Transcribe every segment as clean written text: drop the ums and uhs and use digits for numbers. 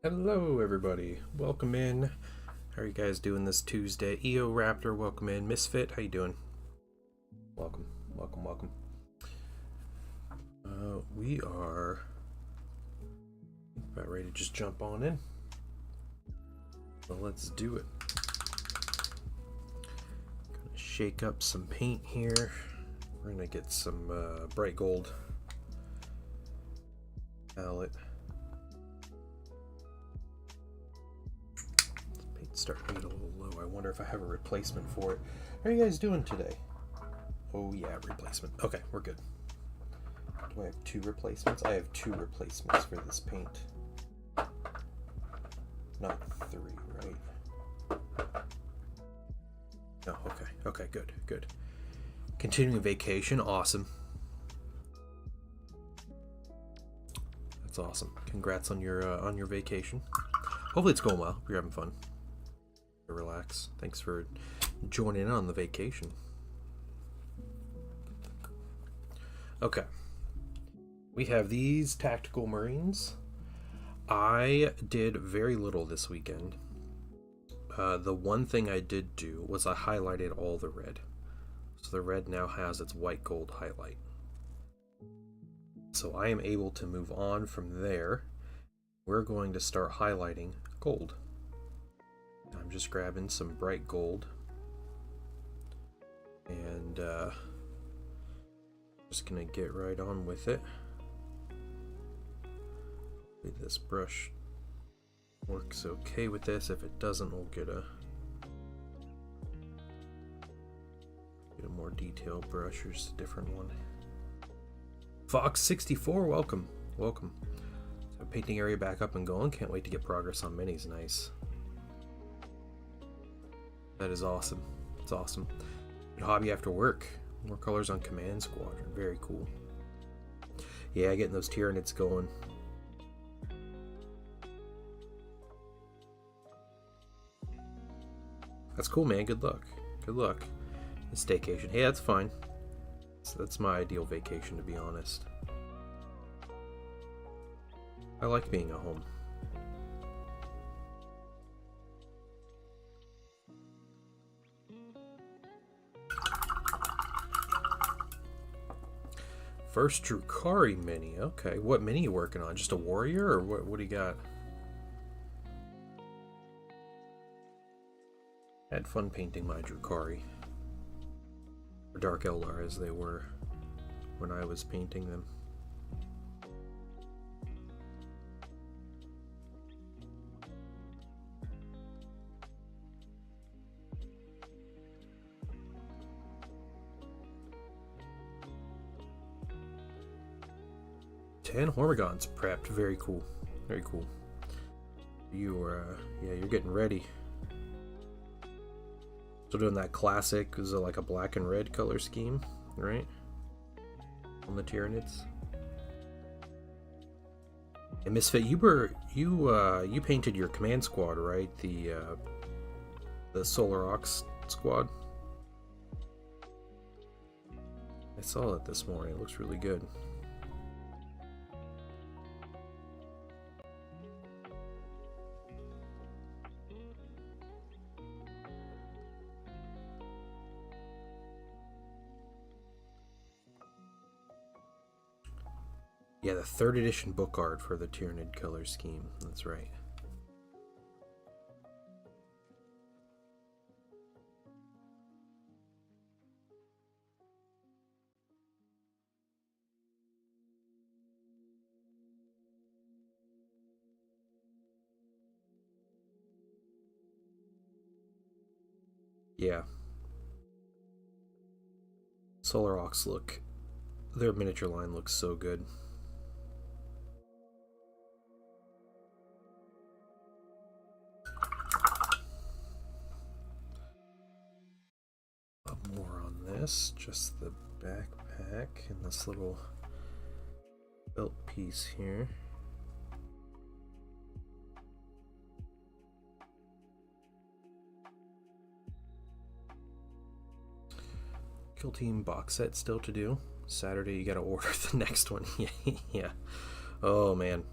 Hello everybody, welcome in. How are you guys doing this Tuesday? EO Raptor, welcome in. Misfit, how you doing? Welcome. We are about ready to just jump on in. So let's do it. Gonna shake up some paint here. We're gonna get some bright gold palette. Starting to get a little low. I wonder if I have a replacement for it. How are you guys doing today? Oh yeah, replacement. Okay, we're good. Do I have two replacements? I have two replacements for this paint. Not three, right? No, okay. Okay, good. Continuing vacation, awesome. That's awesome. Congrats on your vacation. Hopefully it's going well. You're having fun. Relax. Thanks for joining in on the vacation. Okay. We have these Tactical Marines. I did very little this weekend. The one thing I did do was I highlighted all the red. So the red now has its white gold highlight. So I am able to move on from there. We're going to start highlighting gold. I'm just grabbing some bright gold and just gonna get right on with it. Hopefully this brush works okay with this. If it doesn't, we'll get a more detailed brush or just a different one. Fox64, welcome. So painting area back up and going. Can't wait to get progress on minis. Nice. That is awesome. It's awesome. Good hobby after work. More colors on Command Squadron. Very cool. Yeah, getting those Tyranids going. That's cool, man. Good luck. A staycation. Hey, that's fine. So that's my ideal vacation, to be honest. I like being at home. First Drukhari mini. Okay, what mini you working on? Just a warrior, or what do you got? Had fun painting my Drukhari. Or Dark Eldar as they were when I was painting them. Ten Hormigons prepped. Very cool. You are, yeah, you're getting ready. So doing that classic, is it like a black and red color scheme, right? On the Tyranids. And Misfit, you painted your command squad, right? The Solar Ox squad. I saw it this morning. It looks really good. Yeah, the 3rd edition book art for the Tyranid color scheme. That's right. Yeah. Solar Ox their miniature line looks so good. More on this, just the backpack and this little belt piece here. Kill Team box set still to do. Saturday you gotta order the next one. Yeah. Oh man.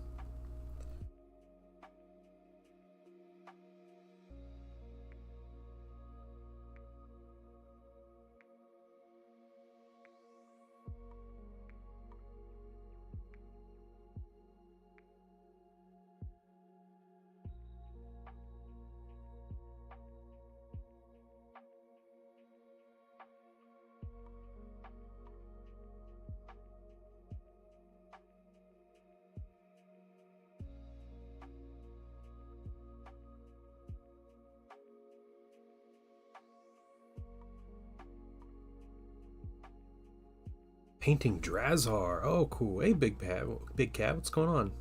Painting Drazar. Oh, cool. Hey, Big Cat, what's going on?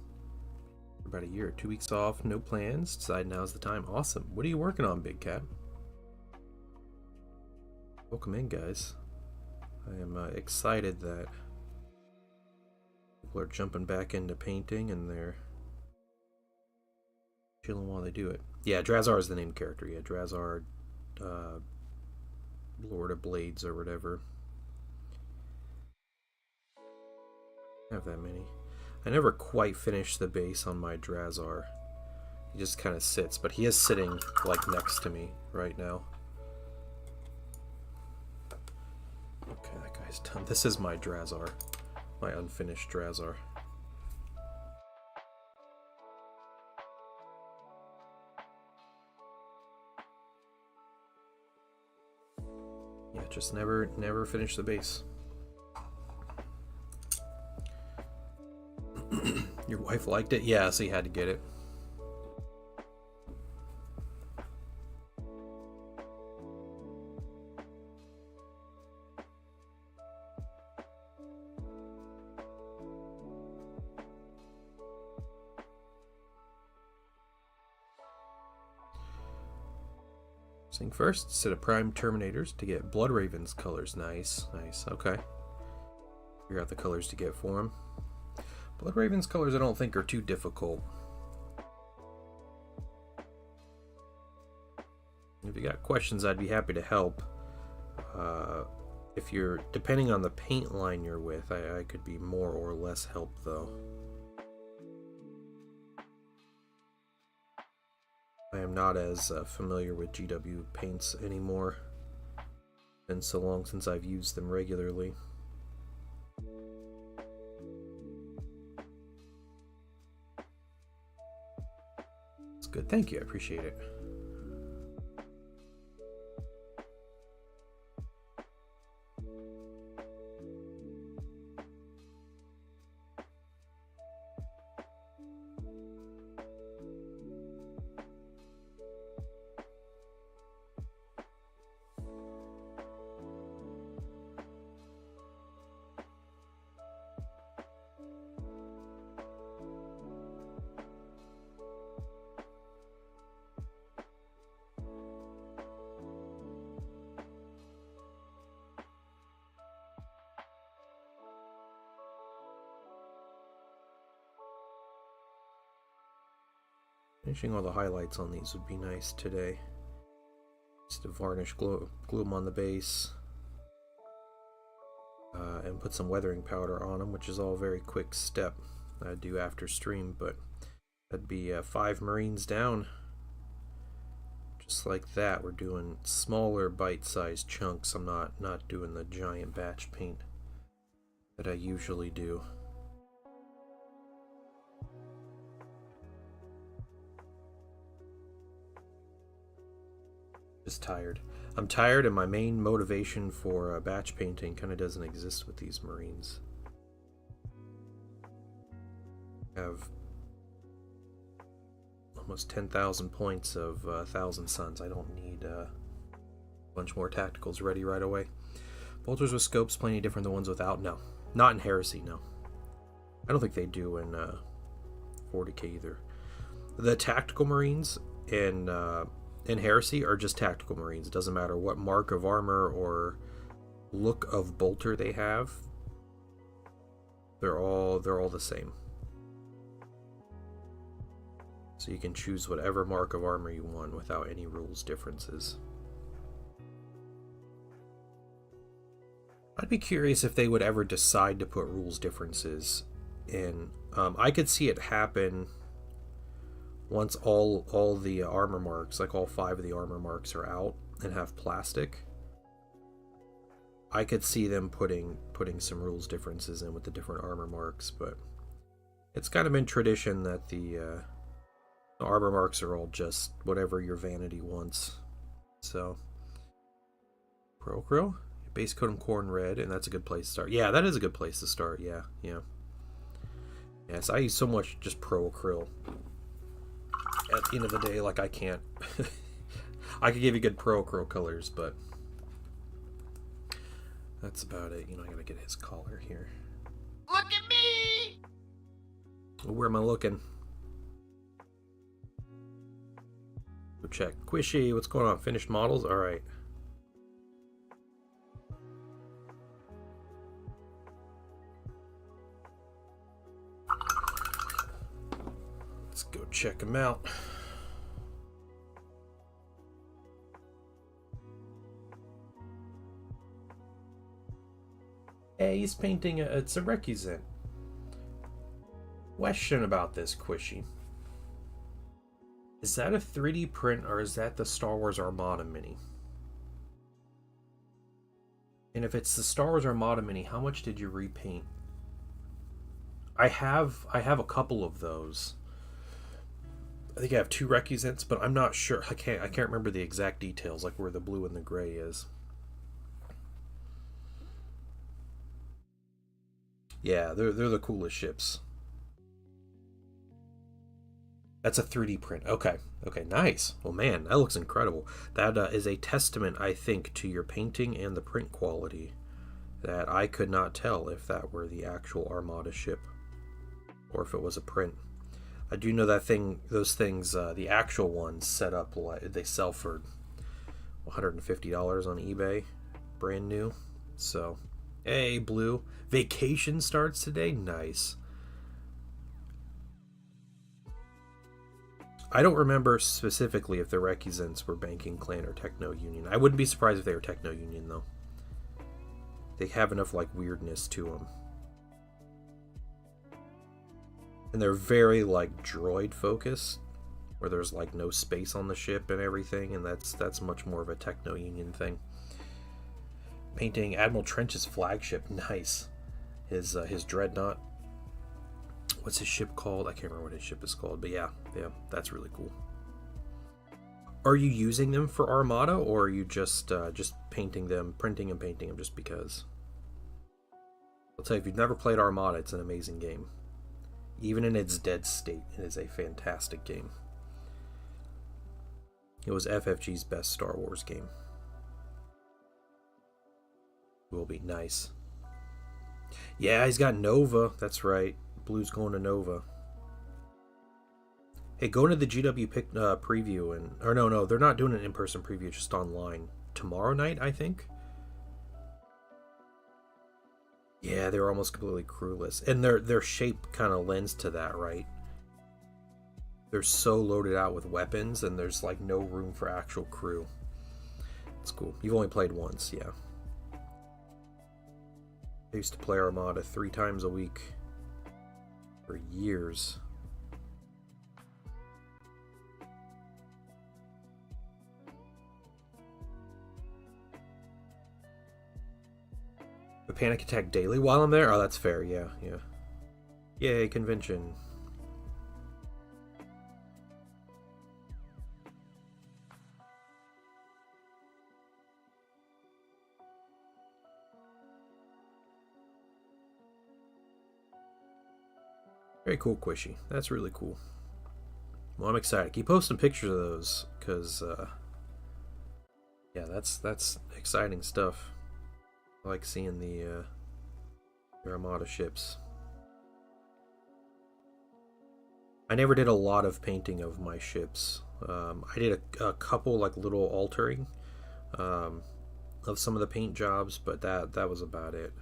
About a year, 2 weeks off, no plans. Decide now's the time. Awesome. What are you working on, Big Cat? Welcome in, guys. I am excited that people are jumping back into painting and they're chilling while they do it. Yeah, Drazar is the named character. Yeah, Drazar, Lord of Blades or whatever. I have that many. I never quite finished the base on my Drazar. He just kind of sits, but he is sitting like next to me right now. Okay, that guy's done. This is my Drazar. My unfinished Drazar. Yeah, just never finish the base. Your wife liked it? Yeah, so you had to get it. Thing first, set of Prime Terminators to get Blood Raven's colors. Nice, nice. Okay. Figure out the colors to get for him. Blood Raven's colors I don't think are too difficult. If you got questions, I'd be happy to help. If you're, depending on the paint line you're with, I could be more or less help though. I am not as familiar with GW paints anymore. Been so long since I've used them regularly. It's good, thank you, I appreciate it. Finishing all the highlights on these would be nice today. Just to varnish, glue them on the base, and put some weathering powder on them, which is all a very quick step I do after stream, but that'd be 5 Marines down. Just like that. We're doing smaller bite-sized chunks. I'm not doing the giant batch paint that I usually do. Just tired. I'm tired, and my main motivation for batch painting kind of doesn't exist with these Marines. I have almost 10,000 points of 1,000 Suns. I don't need a bunch more tacticals ready right away. Bolters with scopes plenty different than ones without? No. Not in Heresy, no. I don't think they do in 40k either. The tactical Marines in Heresy are just tactical Marines. It doesn't matter what mark of armor or look of bolter they have. They're all the same. So you can choose whatever mark of armor you want without any rules differences. I'd be curious if they would ever decide to put rules differences in. I could see it happen once all the armor marks, like all 5 of the armor marks, are out and have plastic. I could see them putting some rules differences in with the different armor marks, but it's kind of been tradition that the armor marks are all just whatever your vanity wants. So, Pro-Acryl? Base coat them corn red, and that's a good place to start. Yeah, that is a good place to start, yeah. Yes, I use so much just Pro-Acryl. At the end of the day, like, I can't... I could give you good Pro-Acryl colors, but... That's about it. I gotta get his collar here. Look at me! Where am I looking? Go check. Quishy, what's going on? Finished models? Alright. Let's go check him out. Hey, he's painting it's a Requisite. Question about this, Quishy. Is that a 3D print or is that the Star Wars Armada Mini? And if it's the Star Wars Armada Mini, how much did you repaint? I have a couple of those. I think I have 2 Requisites, but I'm not sure. I can't remember the exact details, like where the blue and the gray is. Yeah, they're the coolest ships. That's a 3D print. Okay, nice. Well, man, that looks incredible. That is a testament, I think, to your painting and the print quality. That I could not tell if that were the actual Armada ship or if it was a print. I do know those things, the actual ones set up, they sell for $150 on eBay, brand new. So, hey, Blue, vacation starts today. Nice. I don't remember specifically if the Requisites were Banking Clan or Techno Union. I wouldn't be surprised if they were Techno Union, though. They have enough, like, weirdness to them. And they're very, like, droid focused, where there's, like, no space on the ship and everything, and that's much more of a Techno Union thing. Painting Admiral Trench's flagship. Nice. His Dreadnought. What's his ship called? I can't remember what his ship is called, but yeah, that's really cool. Are you using them for Armada, or are you just painting them, printing and painting them just because? I'll tell you, if you've never played Armada, it's an amazing game. Even in its dead state, it is a fantastic game. It was FFG's best Star Wars game. It will be nice. Yeah, he's got Nova. That's right. Blue's going to Nova. Hey, go into the GW preview and... Or no, they're not doing an in-person preview, just online. Tomorrow night, I think? Yeah, they're almost completely crewless. And their shape kind of lends to that, right? They're so loaded out with weapons, and there's, like, no room for actual crew. It's cool. You've only played once, yeah. I used to play Armada 3 times a week for years. A panic attack daily while I'm there? Oh, that's fair, yeah. Yay, convention. Very cool, Quishy. That's really cool. Well, I'm excited. Keep posting pictures of those, because, yeah, that's exciting stuff. I like seeing the Armada ships. I never did a lot of painting of my ships. I did a couple, like, little altering of some of the paint jobs, but that was about it.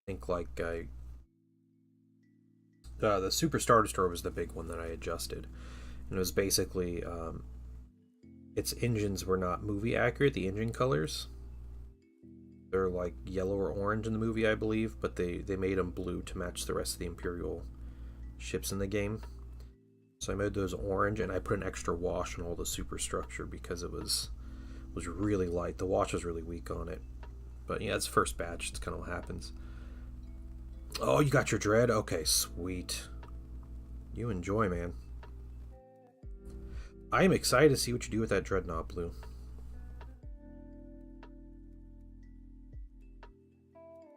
I think, like, the Super Star Destroyer was the big one that I adjusted. And it was basically, its engines were not movie accurate, the engine colors. They're like yellow or orange in the movie, I believe, but they made them blue to match the rest of the Imperial ships in the game. So I made those orange, and I put an extra wash on all the superstructure because it was really light. The wash was really weak on it. But yeah, it's first batch, it's kind of what happens. Oh, you got your Dread? Okay, sweet. You enjoy, man. I am excited to see what you do with that Dreadnought, Blue.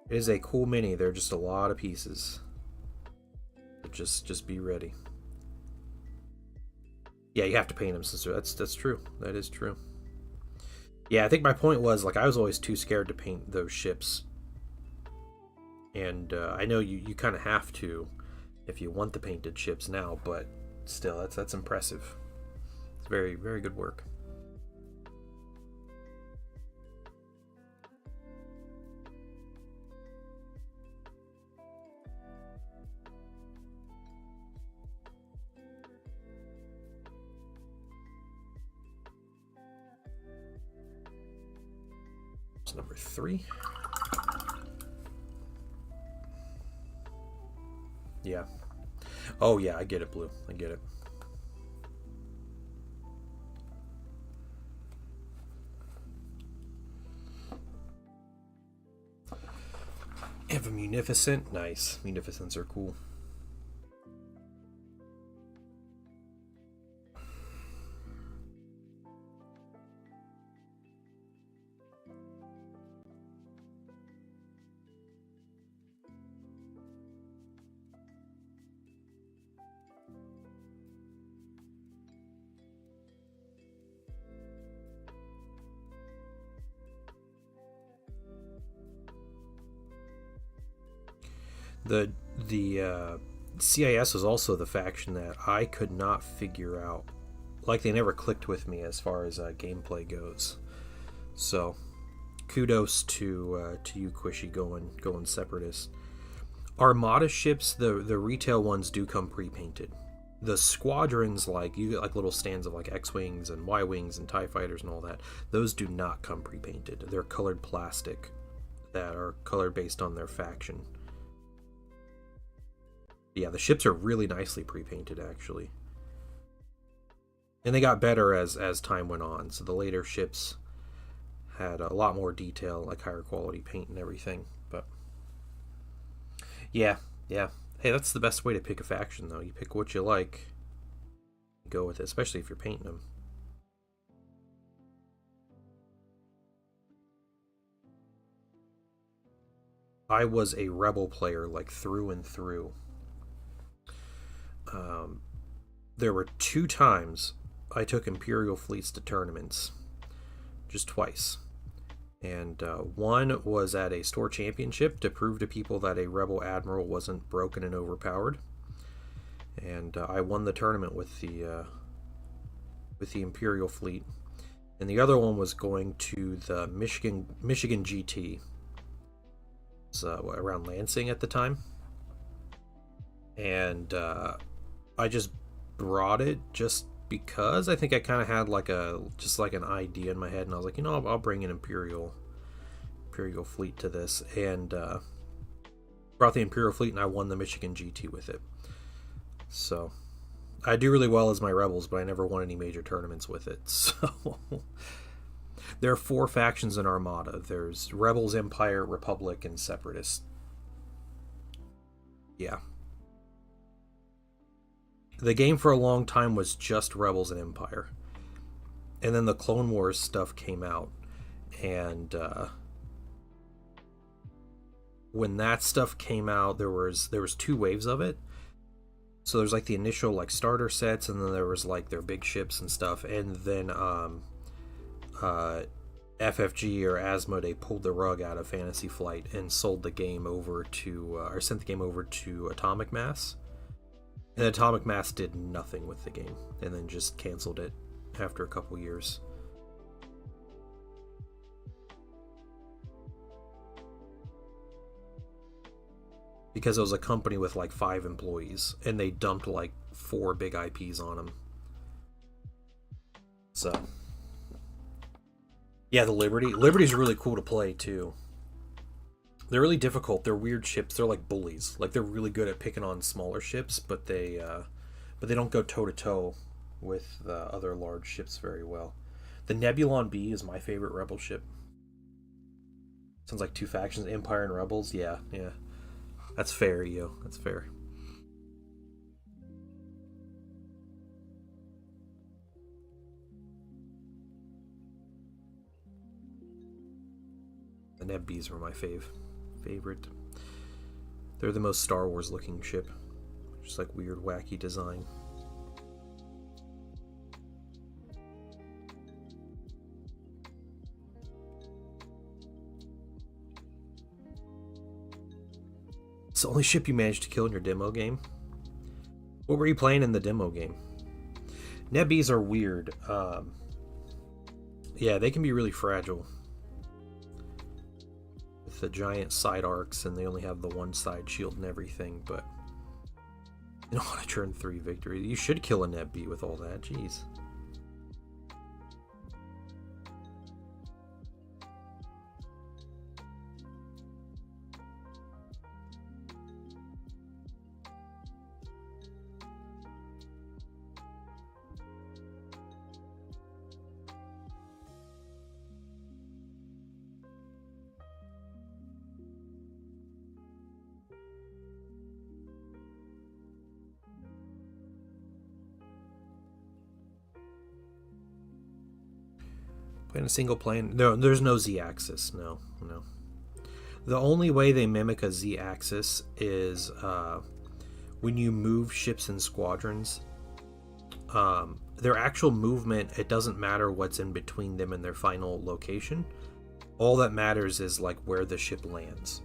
It is a cool mini. There are just a lot of pieces. Just be ready. Yeah, you have to paint them, sister. That's true. That is true. Yeah, I think my point was, like, I was always too scared to paint those ships. And I know you kind of have to if you want the painted ships now, but still, that's impressive. It's very, very good work. It's number 3. Yeah. Oh yeah, I get it, Blue. I get it. I have a Munificent. Nice. Munificents are cool. The CIS was also the faction that I could not figure out. Like, they never clicked with me as far as gameplay goes. So, kudos to you, Quishy, going separatist. Armada ships, the retail ones do come pre-painted. The squadrons, like, you get like little stands of like X-wings and Y-wings and TIE fighters and all that. Those do not come pre-painted. They're colored plastic that are colored based on their faction. Yeah, the ships are really nicely pre-painted, actually. And they got better as time went on. So the later ships had a lot more detail, like higher quality paint and everything. But yeah. Hey, that's the best way to pick a faction, though. You pick what you like, go with it, especially if you're painting them. I was a Rebel player, like, through and through. There were 2 times I took Imperial fleets to tournaments. Just twice. And one was at a store championship to prove to people that a Rebel Admiral wasn't broken and overpowered. And I won the tournament with the Imperial fleet. And the other one was going to the Michigan GT. It was around Lansing at the time. And I just brought it just because I think I kind of had like an idea in my head, and I was like, I'll bring an Imperial fleet to this, and brought the Imperial fleet, and I won the Michigan GT with it. So I do really well as my Rebels, but I never won any major tournaments with it. So there are 4 factions in Armada. There's Rebels, Empire, Republic, and Separatist. Yeah. The game for a long time was just Rebels and Empire. And then the Clone Wars stuff came out. And when that stuff came out, there was 2 waves of it. So there's like the initial like starter sets, and then there was like their big ships and stuff. And then FFG or Asmodee pulled the rug out of Fantasy Flight and sold the game over to, or sent the game over to Atomic Mass. And Atomic Mass did nothing with the game, and then just canceled it after a couple years. Because it was a company with like 5 employees, and they dumped like 4 big IPs on them. So, yeah, the Liberty's really cool to play too. They're really difficult. They're weird ships. They're like bullies. Like, they're really good at picking on smaller ships, but they don't go toe to toe with the other large ships very well. The Nebulon B is my favorite Rebel ship. Sounds like 2 factions, Empire and Rebels. Yeah. That's fair, yo. That's fair. The Neb Bs were my favorite. They're the most Star Wars looking ship. Just like weird, wacky design. It's the only ship you managed to kill in your demo game. What were you playing in the demo game? Nebbies are weird. Yeah, they can be really fragile. With the giant side arcs, and they only have the one side shield and everything, but you don't want to turn 3 victory. You should kill a Nebbie with all that, jeez. Playing a single plane? No, there's no Z-axis. No. The only way they mimic a Z-axis is when you move ships in squadrons. Their actual movement, it doesn't matter what's in between them and their final location. All that matters is like where the ship lands.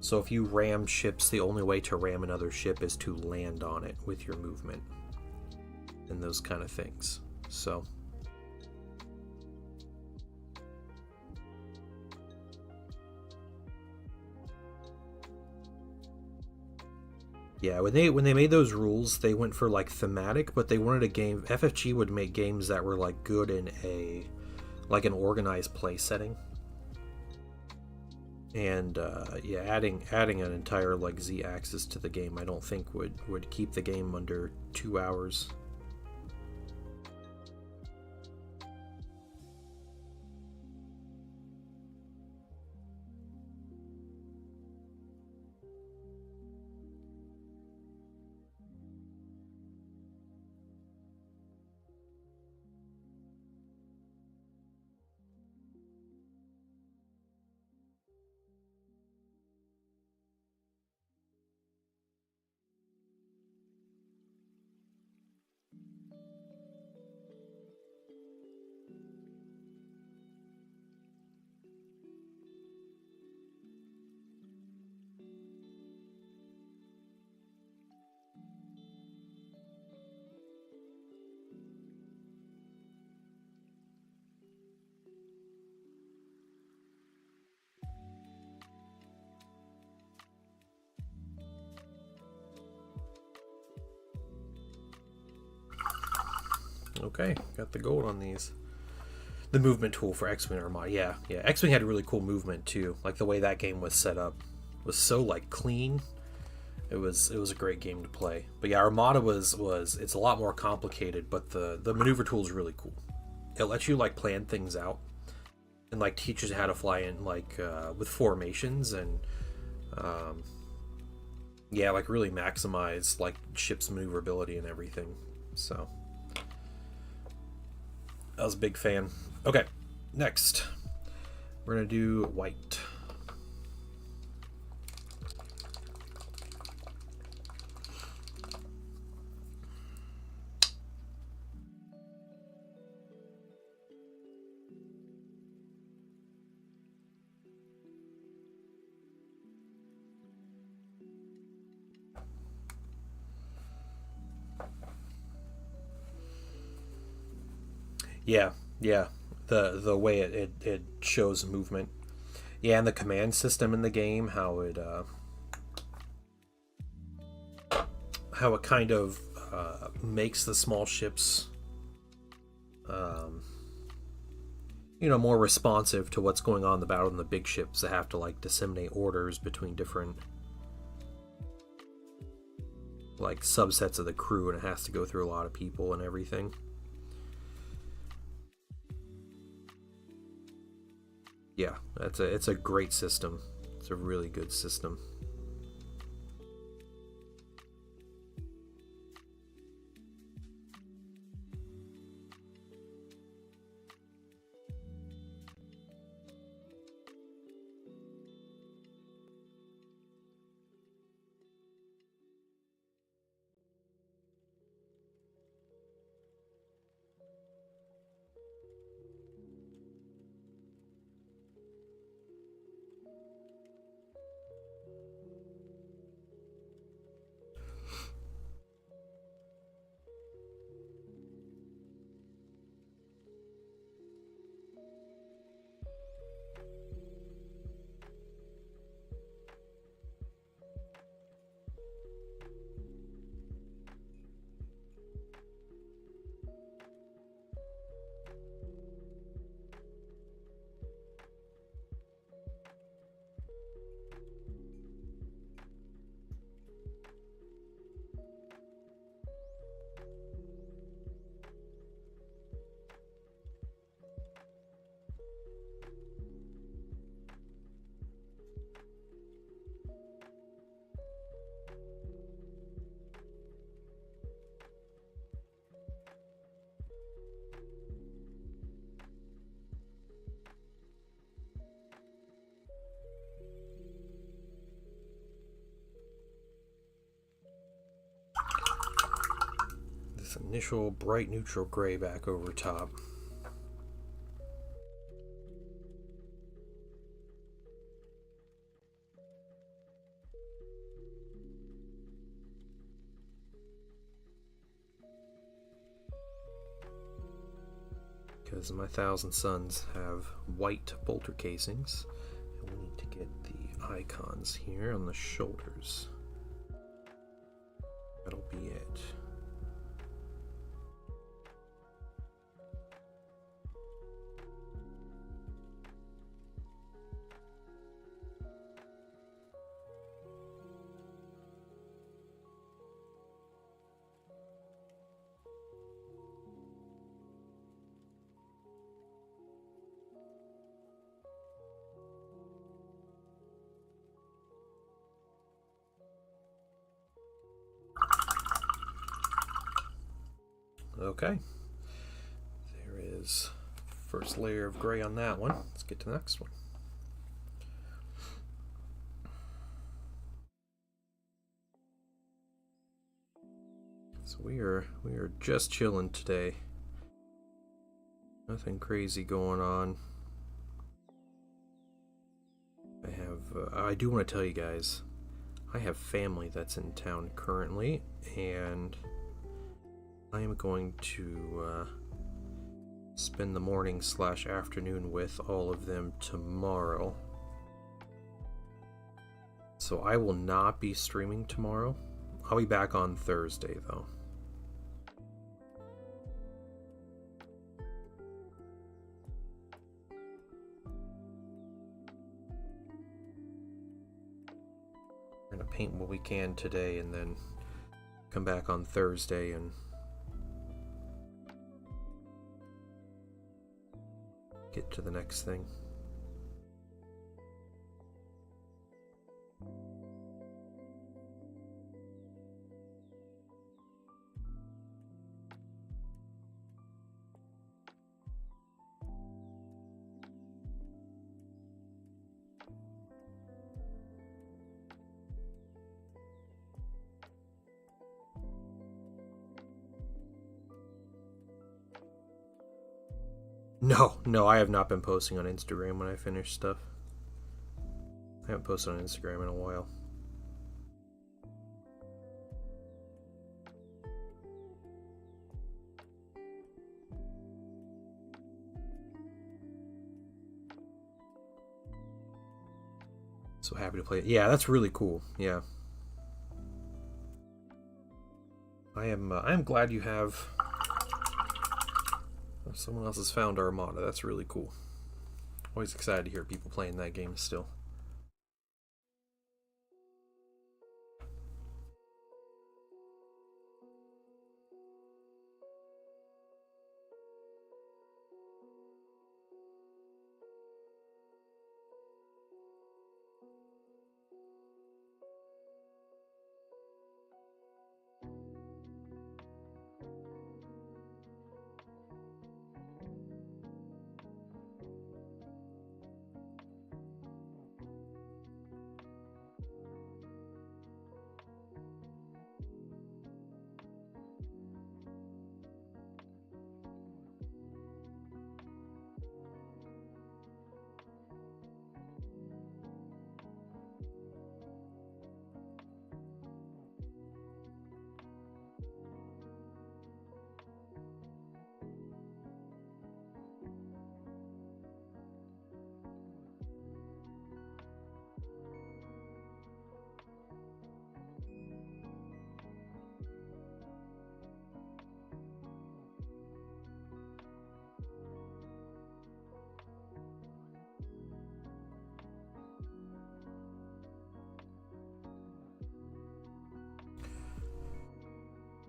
So if you ram ships, the only way to ram another ship is to land on it with your movement and those kind of things. So yeah, when they made those rules, they went for like thematic, but they wanted a game. FFG would make games that were like good in an organized play setting. And yeah, adding an entire like Z-axis to the game, I don't think would keep the game under 2 hours. Okay, got the gold on these. The movement tool for X-Wing Armada. Yeah. X-Wing had really cool movement too. Like the way that game was set up was so like clean. It was a great game to play. But yeah, Armada was it's a lot more complicated, but the maneuver tool is really cool. It lets you like plan things out and like teaches you how to fly in like with formations and yeah, like really maximize like ship's maneuverability and everything. So I was a big fan. Okay, next we're gonna do white. Yeah. The way it shows movement. Yeah, and the command system in the game, how it kind of makes the small ships more responsive to what's going on in the battle than the big ships that have to like disseminate orders between different like subsets of the crew, and it has to go through a lot of people and everything. Yeah, it's a great system. It's a really good system. initial bright neutral gray back over top. Because my Thousand Suns have white bolter casings, and we need to get the icons here on the shoulders. That'll be it. Okay, there is first layer of gray on that one. Let's get to the next one. So we are just chilling today. Nothing crazy going on. I do want to tell you guys, I have family that's in town currently, and I am going to spend the morning / afternoon with all of them tomorrow. So I will not be streaming tomorrow. I'll be back on Thursday though. We're gonna paint what we can today and then come back on Thursday and get to the next thing. No, I have not been posting on Instagram when I finish stuff. I haven't posted on Instagram in a while. So happy to play it. Yeah, that's really cool. Yeah. I am glad you have... Someone else has found Armada. That's really cool. Always excited to hear people playing that game still.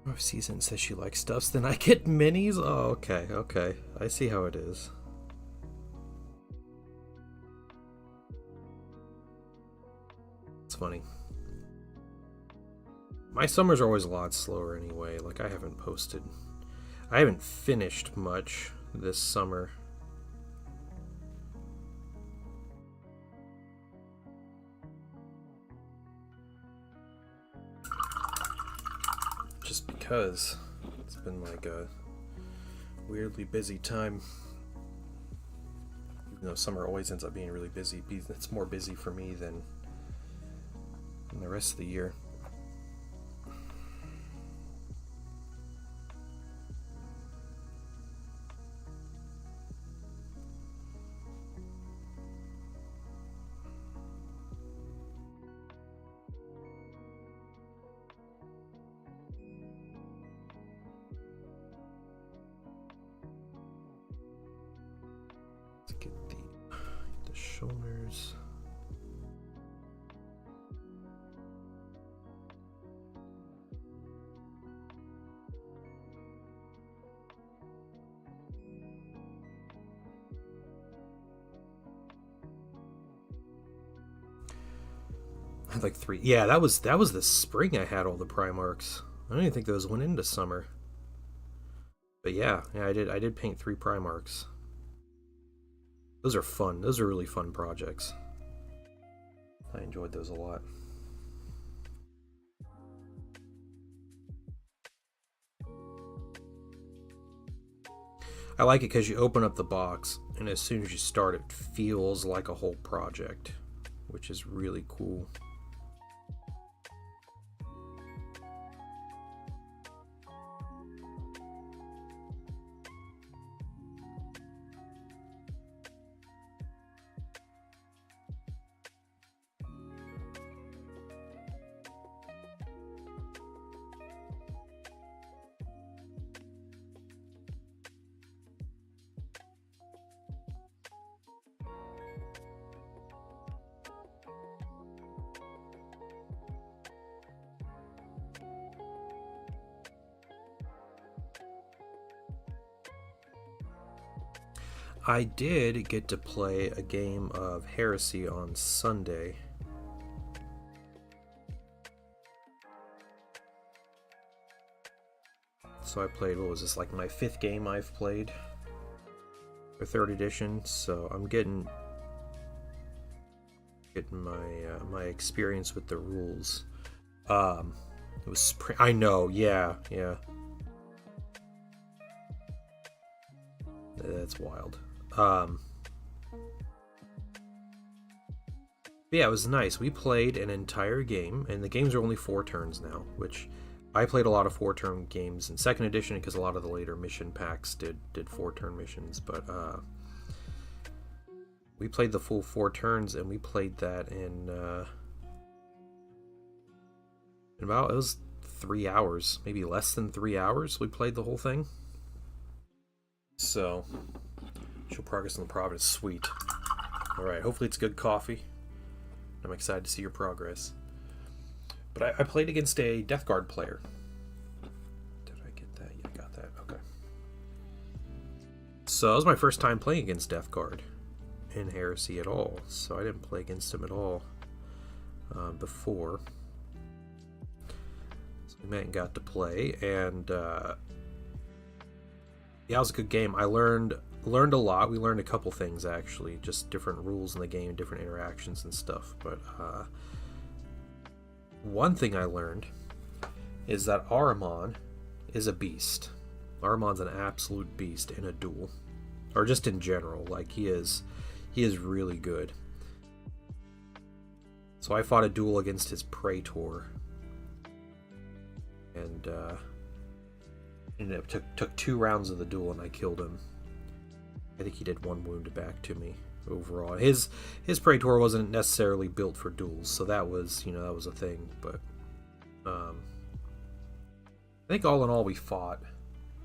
If Season says she likes stuffs, then I get minis? Oh, okay. I see how it is. It's funny. My summers are always a lot slower anyway. Like, I haven't finished much this summer. Just because it's been like a weirdly busy time. Even though summer always ends up being really busy, it's more busy for me than the rest of the year. Shoulders. I had like 3. Yeah, that was the spring I had all the Primarchs. I don't even think those went into summer. But yeah, I did paint 3 Primarchs. Those are fun. Those are really fun projects. I enjoyed those a lot. I like it because you open up the box, and as soon as you start, it feels like a whole project, which is really cool. I did get to play a game of Heresy on Sunday. So I played, what was this, like my 5th game I've played for 3rd edition, so I'm getting my experience with the rules. It was spring. I know, yeah. That's wild. Yeah, it was nice. We played an entire game, and the games are only 4 turns now, which I played a lot of 4-turn games in 2nd edition because a lot of the later mission packs did 4-turn missions, but we played the full 4 turns, and we played that in about, it was 3 hours, maybe less than 3 hours. We played the whole thing. So, show progress in the Providence. Sweet. Alright, hopefully it's good coffee. I'm excited to see your progress. But I played against a Death Guard player. Did I get that? Yeah, I got that. Okay. So, it was my first time playing against Death Guard in Heresy at all. So, I didn't play against him at all before. So, we met and got to play, and yeah, it was a good game. I learned a lot. We learned a couple things, actually, just different rules in the game, different interactions and stuff. But one thing I learned is that Ahriman is a beast. Ahriman's an absolute beast in a duel, or just in general. Like, he is really good. So I fought a duel against his Praetor, and it took 2 rounds of the duel, and I killed him. I think he did 1 wound back to me overall. His Praetor wasn't necessarily built for duels, so that was a thing. But I think all in all we fought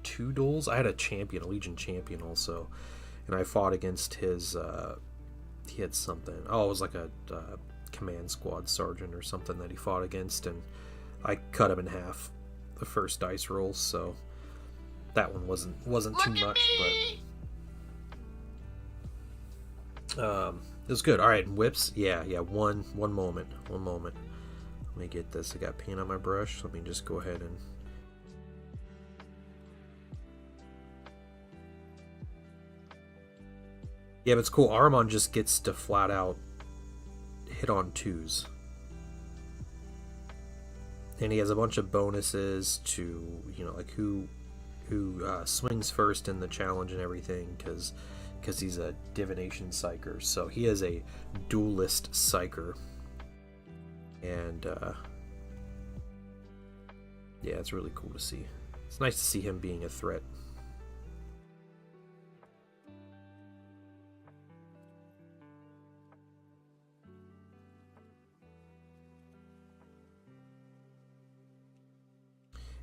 2 duels. I had a Legion champion also, and I fought against his. He had something. Oh, it was like a command squad sergeant or something that he fought against, and I cut him in half the first dice roll. So that one wasn't too much, but it was good. All right, whips. Yeah. One moment. Let me get this. I got paint on my brush. Let me just go ahead and. Yeah, but it's cool. Ahriman just gets to flat out hit on 2s. And he has a bunch of bonuses to, like who swings first in the challenge and everything because he's a divination psyker. So he is a duelist psyker, and yeah, it's really cool to see. It's nice to see him being a threat.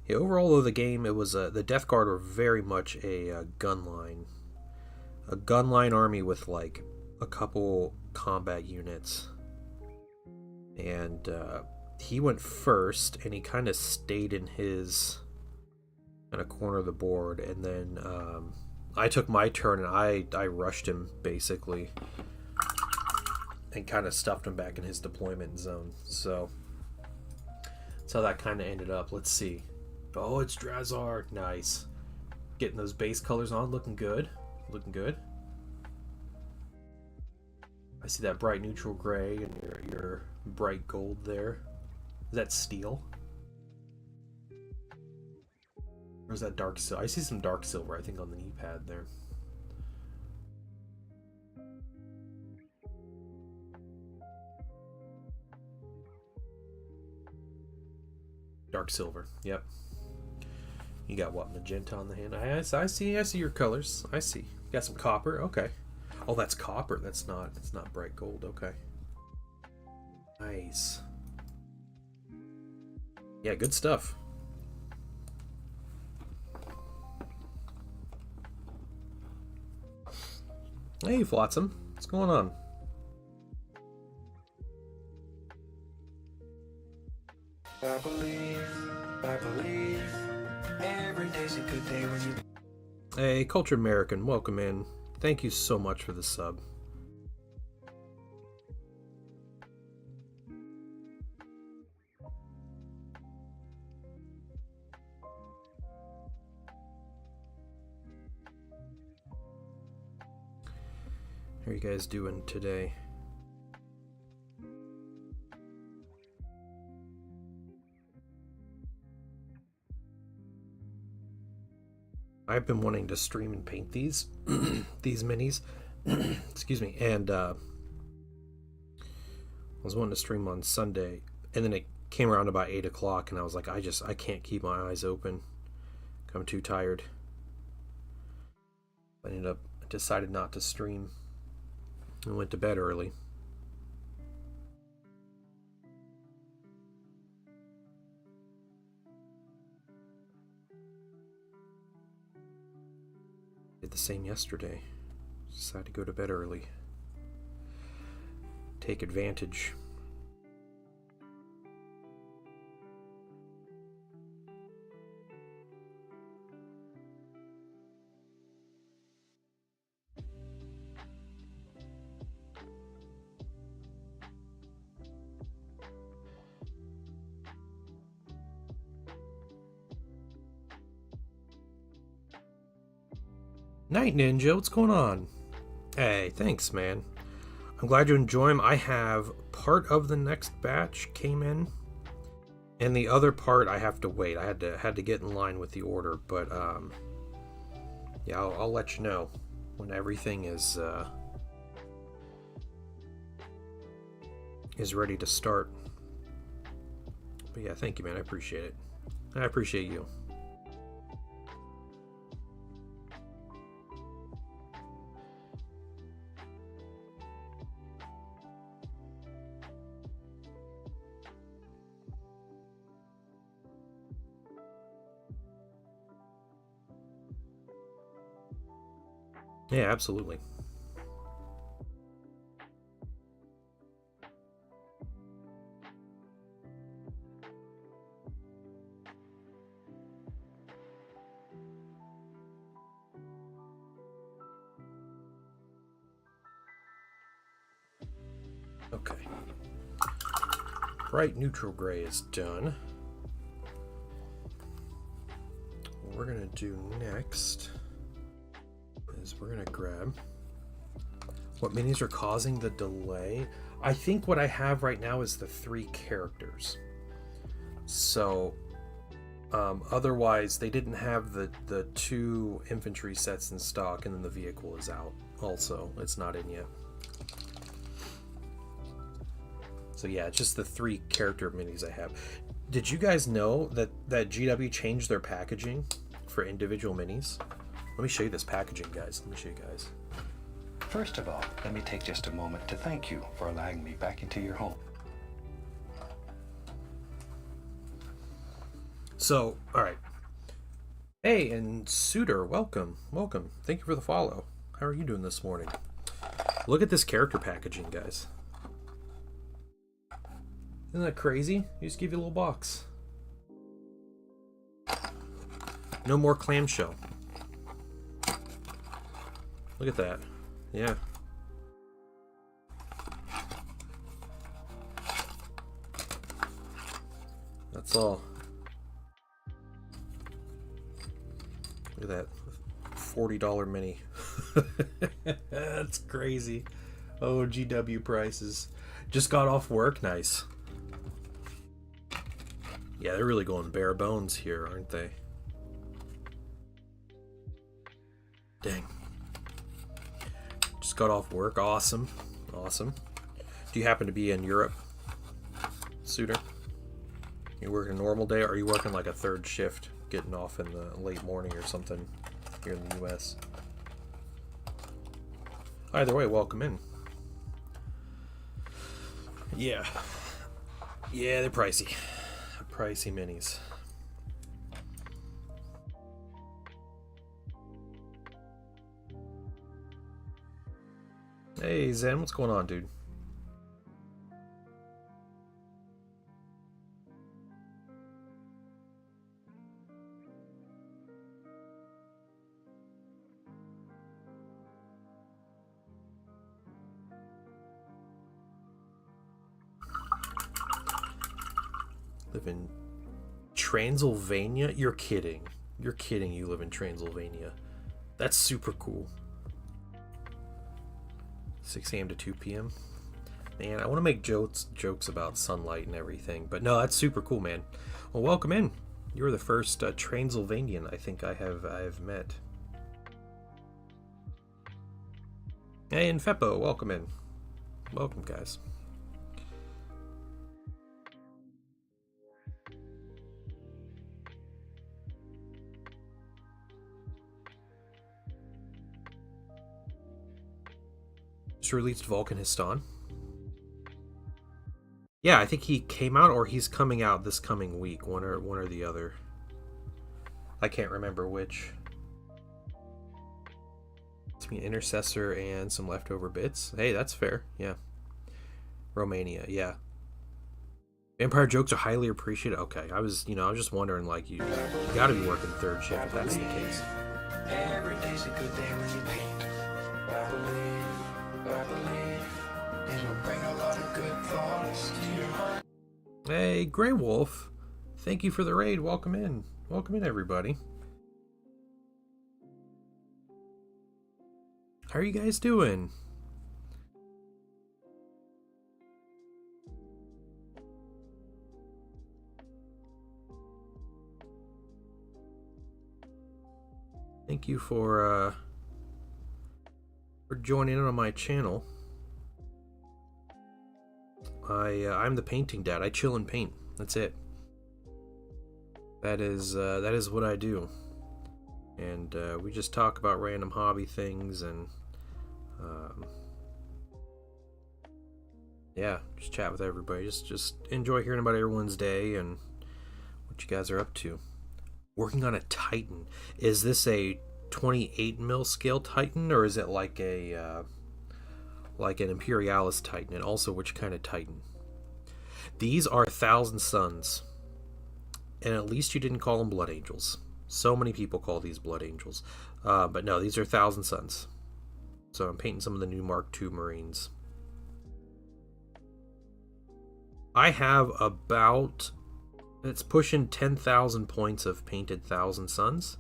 Yeah, overall of the game, it was the Death Guard were very much a gunline army with like a couple combat units, and he went first, and he kind of stayed in his kind of corner of the board, and then I took my turn and I rushed him basically, and kind of stuffed him back in his deployment zone. So that's how that kind of ended up. Let's see. Oh, it's Drazar. Nice. Getting those base colors on. Looking good. Looking good. I see that bright neutral gray and your bright gold there. Is that steel? Or is that dark silver? I see some dark silver, I think, on the knee pad there. Dark silver. Yep. You got what, magenta on the hand? I see your colors. I see. You got some copper. Okay. Oh, that's copper. That's not bright gold. Okay. Nice. Yeah, good stuff. Hey, Flotsam. What's going on? I believe every day's a good day when you... Hey, Cultured American, welcome in. Thank you so much for the sub. How are you guys doing today? I've been wanting to stream and paint these these minis. Excuse me. And I was wanting to stream on Sunday, and then it came around about 8 o'clock, and I was like, I can't keep my eyes open. I'm too tired. I decided not to stream and went to bed early. Did the same yesterday. Decided to go to bed early. Take advantage. Night Ninja, what's going on? Hey, thanks, man. I'm glad you enjoy them. I have part of the next batch came in, and the other part I have to wait. I had to get in line with the order, but yeah, I'll let you know when everything is ready to start. But yeah, thank you, man. I appreciate it. I appreciate you. Yeah, absolutely. Okay. Bright neutral gray is done. What we're gonna do next is we're gonna grab what minis are causing the delay. I think what I have right now is the 3 characters. So Otherwise, they didn't have the 2 infantry sets in stock, and then the vehicle is out also. It's not in yet. So yeah, it's just the 3 character minis I have. Did you guys know that GW changed their packaging for individual minis? Let me show you this packaging, guys. Let me show you guys. First of all, let me take just a moment to thank you for allowing me back into your home. So, all right. Hey, and Suitor, welcome. Thank you for the follow. How are you doing this morning? Look at this character packaging, guys. Isn't that crazy? You just give you a little box. No more clamshell. Look at that. Yeah. That's all. Look at that. $40 mini. That's crazy. Oh, GW prices. Just got off work. Nice. Yeah, they're really going bare bones here, aren't they? Dang. Just got off work. Awesome. Awesome. Do you happen to be in Europe, Suitor? You working a normal day, or are you working like a 3rd shift, getting off in the late morning or something here in the US? Either way, welcome in. Yeah. Yeah, they're pricey. Pricey minis. Hey Zen, what's going on, dude? Live in Transylvania? You're kidding. You're kidding you live in Transylvania. That's super cool. 6 a.m. to 2 p.m. Man, I want to make jokes about sunlight and everything, but no, that's super cool, man. Well, welcome in. You're the first Transylvanian I think I have met. Hey, and Feppo, welcome in. Welcome, guys. Just released Volcanistan. Yeah, I think he came out or he's coming out this coming week. One or the other. I can't remember which. It's me, Intercessor and some leftover bits. Hey, that's fair. Yeah. Romania, yeah. Vampire jokes are highly appreciated. Okay, I was just wondering, like, you gotta be working 3rd shift if that's the case. Every day's a good day when you paint. I believe it'll bring a lot of good thoughts to your heart. Hey, Grey Wolf. Thank you for the raid. Welcome in. Welcome in, everybody. How are you guys doing? Thank you for joining in on my channel. I'm the painting dad. I chill and paint. That's it. That is what I do. And we just talk about random hobby things and yeah, just chat with everybody. Just enjoy hearing about everyone's day and what you guys are up to. Working on a Titan. Is this a 28 mil scale Titan, or is it like a like an Imperialis Titan? And also, which kind of Titan? These are 1,000 Suns, and at least you didn't call them Blood Angels. So many people call these Blood Angels, but no, these are 1,000 Suns. So I'm painting some of the new Mark II Marines. I have about, it's pushing 10,000 points of painted 1,000 Suns.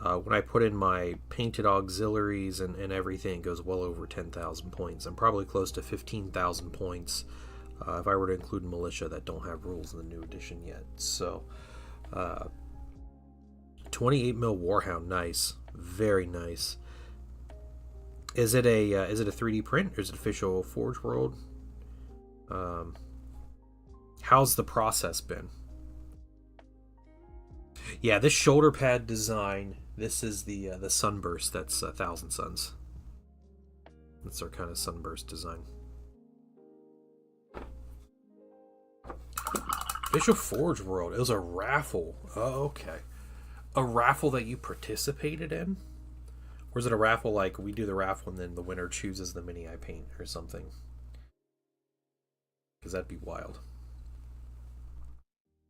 When I put in my painted auxiliaries and everything, it goes well over 10,000 points. I'm probably close to 15,000 points if I were to include militia that don't have rules in the new edition yet. So 28 mil Warhound, nice, very nice. Is it a 3D print or is it official Forge World? How's the process been? Yeah, this shoulder pad design. This is the Sunburst. That's 1,000 Suns. That's our kind of Sunburst design. Official Forge World. It was a raffle. Oh, okay. A raffle that you participated in? Or is it a raffle like we do the raffle and then the winner chooses the mini I paint or something? Because that'd be wild.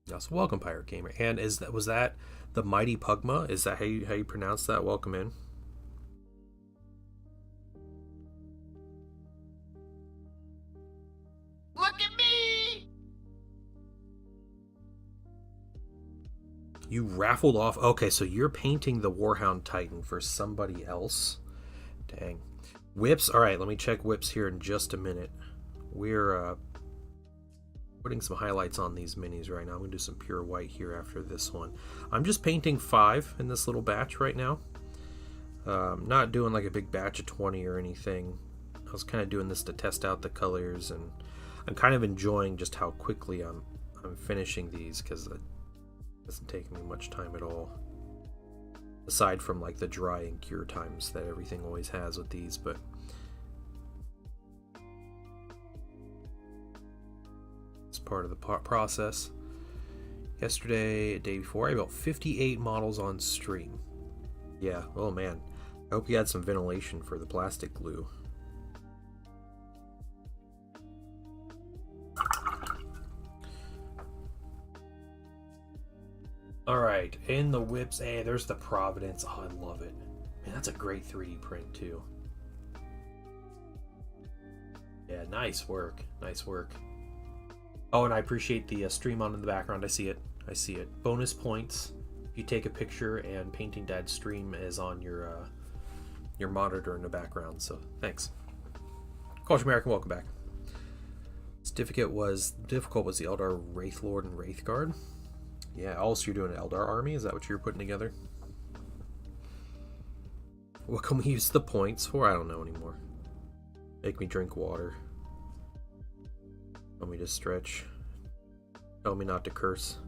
Yeah, so welcome, Pirate Gamer. And was that the Mighty Pugma? Is that how you pronounce that? Welcome in. Look at me! You raffled off. Okay, so you're painting the Warhound Titan for somebody else. Dang. Whips. All right, let me check whips here in just a minute. We're putting some highlights on these minis right now. I'm going to do some pure white here after this one. I'm just painting 5 in this little batch right now. Not doing like a big batch of 20 or anything. I was kind of doing this to test out the colors, and I'm kind of enjoying just how quickly I'm finishing these, because it doesn't take me much time at all. Aside from like the dry and cure times that everything always has with these, but it's part of the process. Yesterday, day before, I built 58 models on stream. Yeah, oh man. I hope you had some ventilation for the plastic glue. Alright, in the whips. Hey, there's the Providence. Oh, I love it. Man, that's a great 3D print, too. Yeah, nice work. Nice work. Oh, and I appreciate the stream on in the background. I see it. I see it. Bonus points if you take a picture and Painting Dad stream is on your monitor in the background. So thanks. Culture American, welcome back. Difficult was the Eldar Wraithlord and Wraithguard. Yeah. Also, you're doing an Eldar army. Is that what you're putting together? What can we use the points for? I don't know anymore. Make me drink water. Tell me to stretch. Tell me not to curse.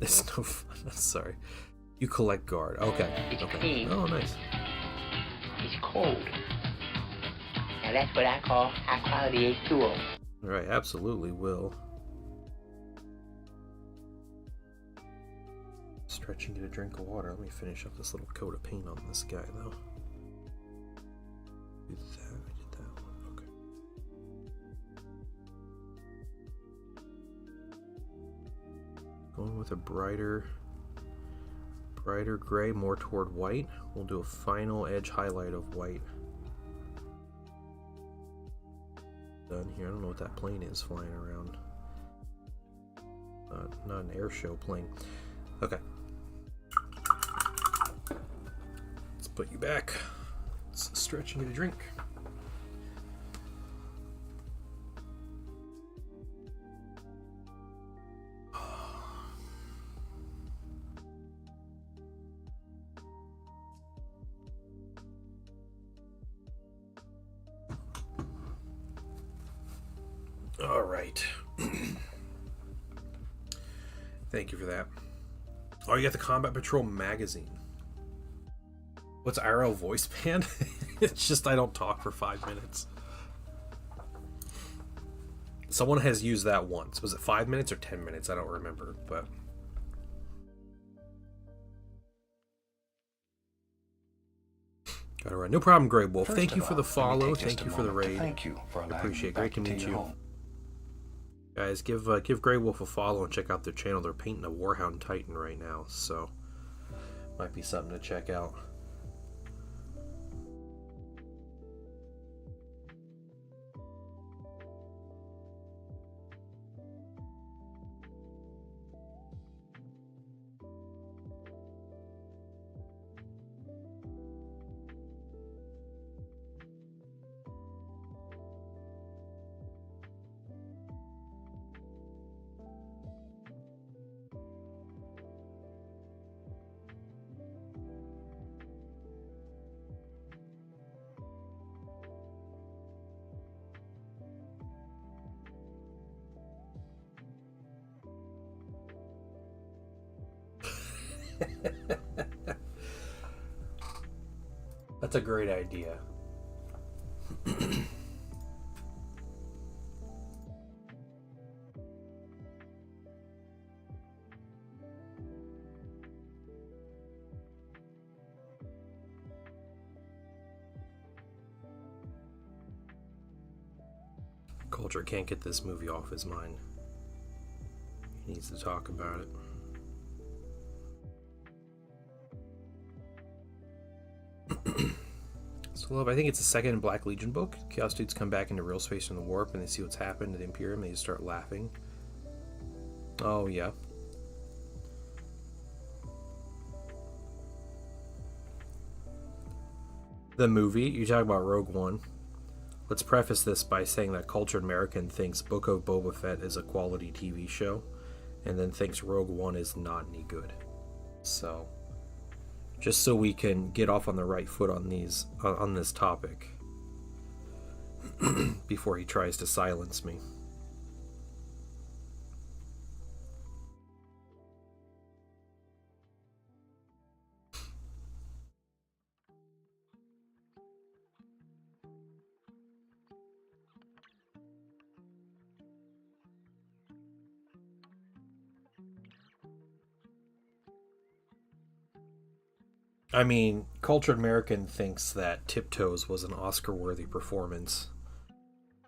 It's no fun. I'm sorry. You collect guard. Okay. It's Okay. clean. Oh, nice. It's cold. Now that's what I call high quality H2O. All right. Absolutely will. Stretching, get a drink of water. Let me finish up this little coat of paint on this guy, though. Do that. I did that one. Okay. Going with a brighter gray, more toward white. We'll do a final edge highlight of white. Done here. I don't know what that plane is flying around. Not an air show plane. Okay. Let's put you back. Let's stretch and get a drink. All right. Thank you for that. Oh, you got the Combat Patrol magazine. What's IRL voice band? It's just I don't talk for 5 minutes. Someone has used that once. Was it 5 minutes or 10 minutes? I don't remember, but gotta run. No problem, Grey Wolf. First Thank of you for the all, let me follow. take just Thank a you for the moment to raid. Thank you for allowing Appreciate me it. Great back to into meet your you. home. Guys, give Grey Wolf a follow and check out their channel. They're painting a Warhound Titan right now, so might be something to check out. That's a great idea. Coulter can't get this movie off his mind. He needs to talk about it. So, love, I think it's the second Black Legion book. Chaos dudes come back into real space from the warp and they see what's happened to the Imperium. They just start laughing. Oh, yeah. The movie, you talk about Rogue One. Let's preface this by saying that Cultured American thinks Book of Boba Fett is a quality TV show, and then thinks Rogue One is not any good. So, just so we can get off on the right foot on this topic, before he tries to silence me. I mean, Cultured American thinks that Tiptoes was an Oscar-worthy performance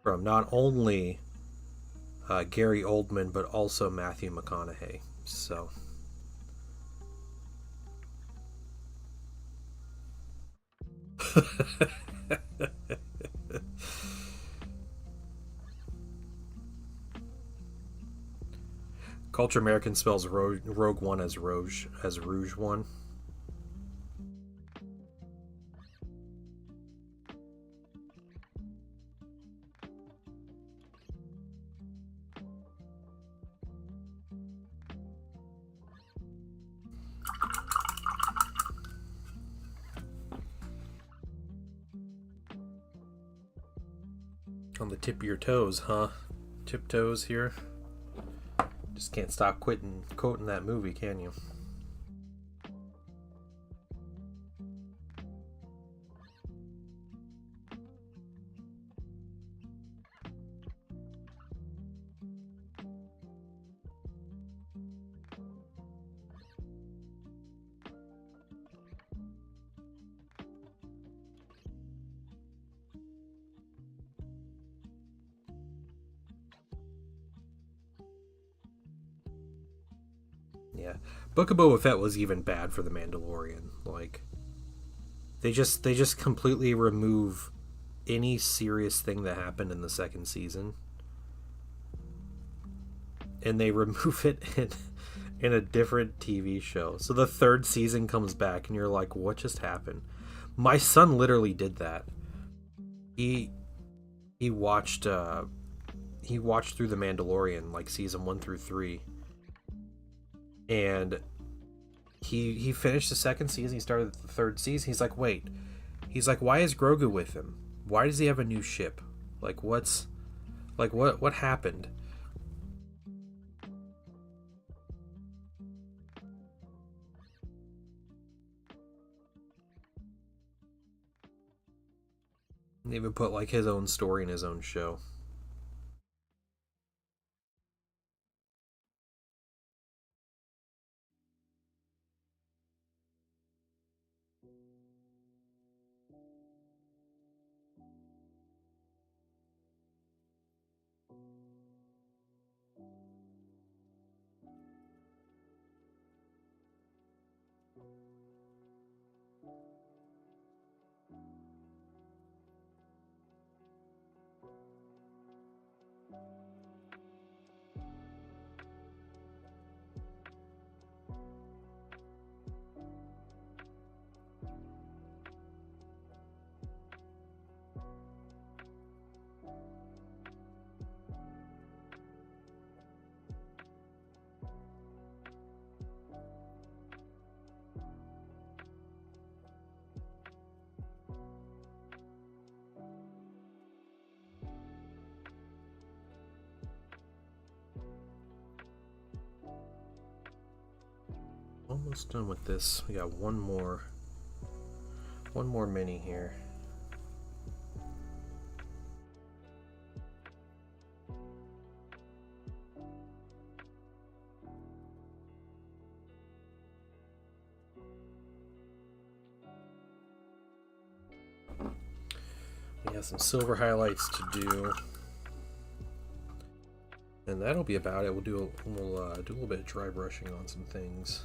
from not only Gary Oldman, but also Matthew McConaughey. So, Culture American spells Rogue One as Rouge One. On the tip of your toes, huh? Tiptoes here. Just can't stop quoting that movie, can you? Yeah, Book of Boba Fett was even bad for The Mandalorian. Like, they just completely remove any serious thing that happened in the second season, and they remove it in a different TV show. So the third season comes back, and you're like, what just happened? My son literally did that. He watched through The Mandalorian, like season 1 through 3. And he finished the second season, he started the third season. He's like, wait. He's like, why is Grogu with him? Why does he have a new ship? Like, what happened? And they even put like his own story in his own show. Almost done with this. We got one more one more mini here. We have some silver highlights to do, and that'll be about it. We'll do a little bit of dry brushing on some things.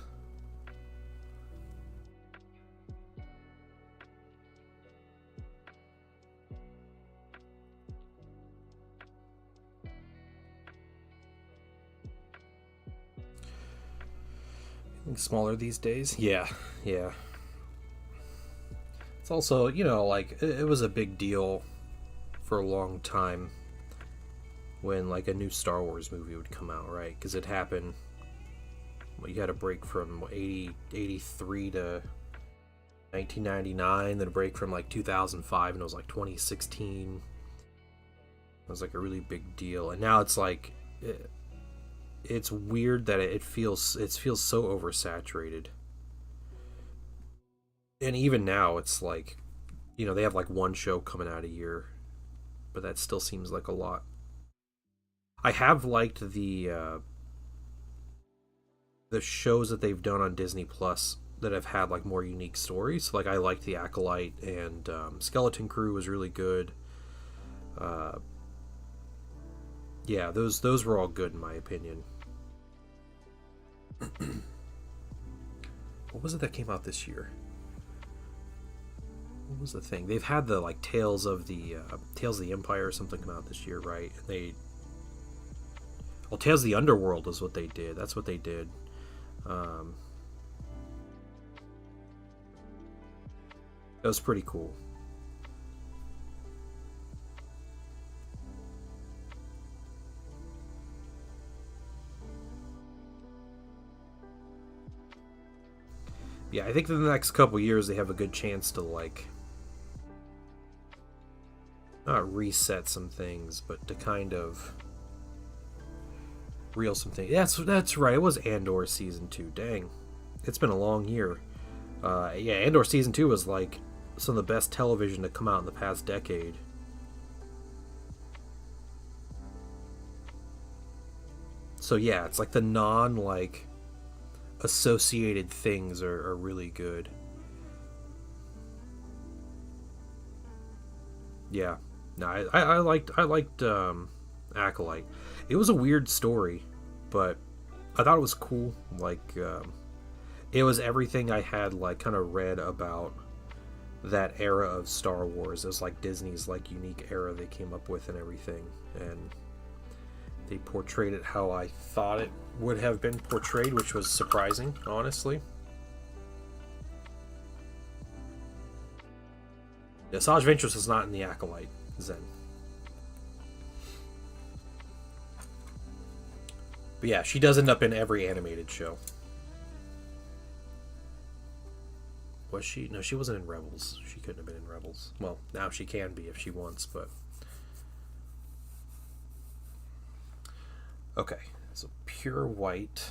Smaller these days. Yeah. It's also, you know, like it was a big deal for a long time when like a new Star Wars movie would come out, right? Because it happened. Well, you had a break from 83 to 1999, then a break from like 2005, and it was like 2016. It was like a really big deal, and now it's like. It's weird that it feels so oversaturated. And even now it's like, you know, they have like one show coming out a year, but that still seems like a lot. I have liked the shows that they've done on Disney Plus that have had like more unique stories. Like I liked The Acolyte, and Skeleton Crew was really good. Yeah, those were all good in my opinion. What was it that came out this year? What was the thing? They've had the like Tales of the Empire or something come out this year, right? Tales of the Underworld is what they did. That's what they did. That was pretty cool. Yeah, I think in the next couple years they have a good chance to like not reset some things, but to kind of reel some things. That's right. It was Andor season 2. Dang, it's been a long year. Yeah, Andor season 2 was like some of the best television to come out in the past decade. So yeah, it's like the non associated things are really good. Yeah, no, I liked Acolyte. It was a weird story, but I thought it was cool. Like it was everything I had like kind of read about that era of Star Wars. It was like Disney's like unique era they came up with and everything, and they portrayed it how I thought it would have been portrayed, which was surprising, honestly. Yeah, Asajj Ventress was not in The Acolyte, Zen. But yeah, she does end up in every animated show. Was she? No, she wasn't in Rebels. She couldn't have been in Rebels. Well, now she can be if she wants, but... Okay, so pure white.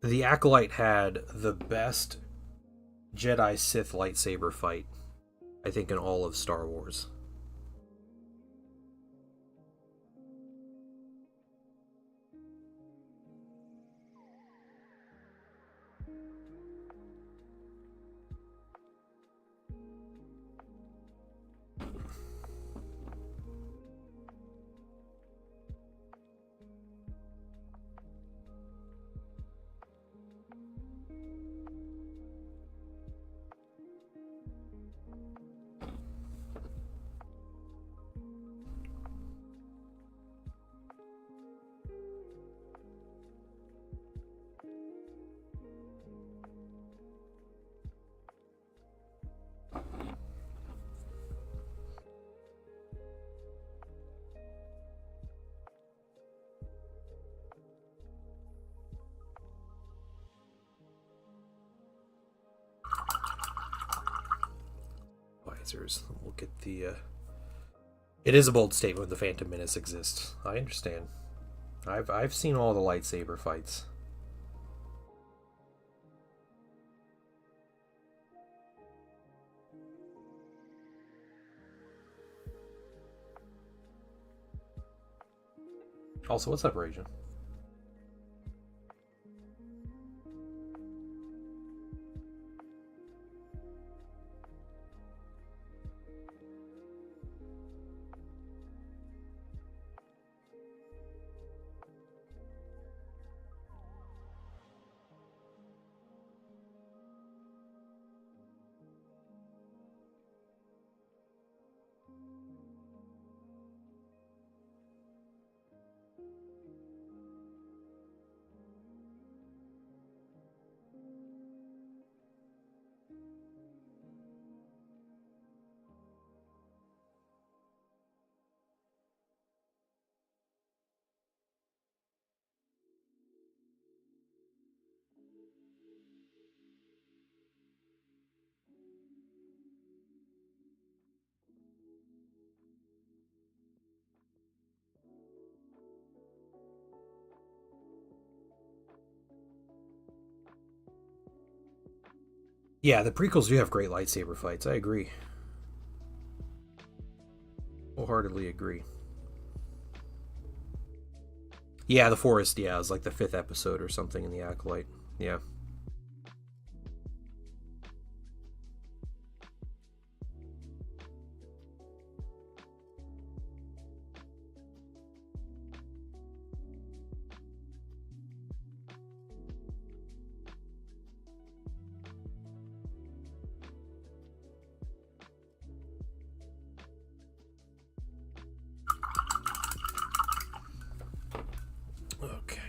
The Acolyte had the best Jedi Sith lightsaber fight, I think, in all of Star Wars. advisors. We'll get the. It is a bold statement. The Phantom Menace exists. I understand. I've seen all the lightsaber fights. Also, what's up, Raging? Yeah, the prequels do have great lightsaber fights. I agree. Wholeheartedly agree. Yeah, the forest. Yeah, it was like the 5th episode or something in the Acolyte. Yeah. Okay.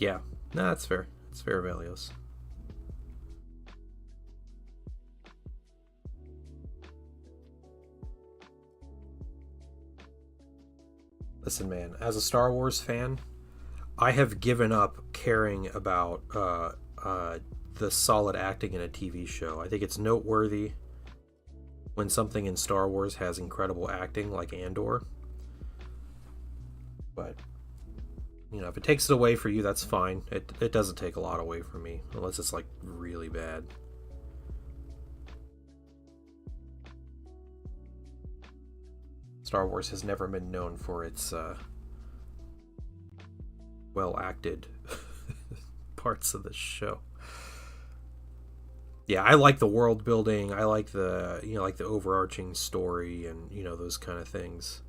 Yeah, no, that's fair. That's fair, Valios. Listen, man, as a Star Wars fan, I have given up caring about the solid acting in a TV show. I think it's noteworthy when something in Star Wars has incredible acting, like Andor. But, you know, if it takes it away for you, that's fine. It doesn't take a lot away from me, unless it's, like, really bad. Star Wars has never been known for its well-acted parts of the show. Yeah, I like the world building. I like the, you know, like the overarching story and, you know, those kind of things.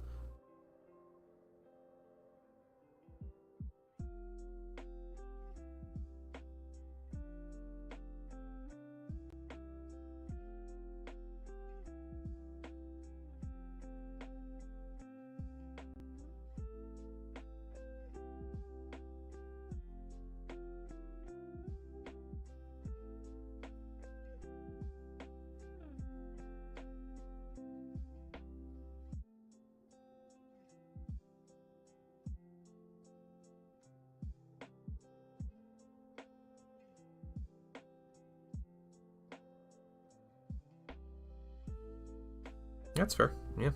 That's fair, yeah.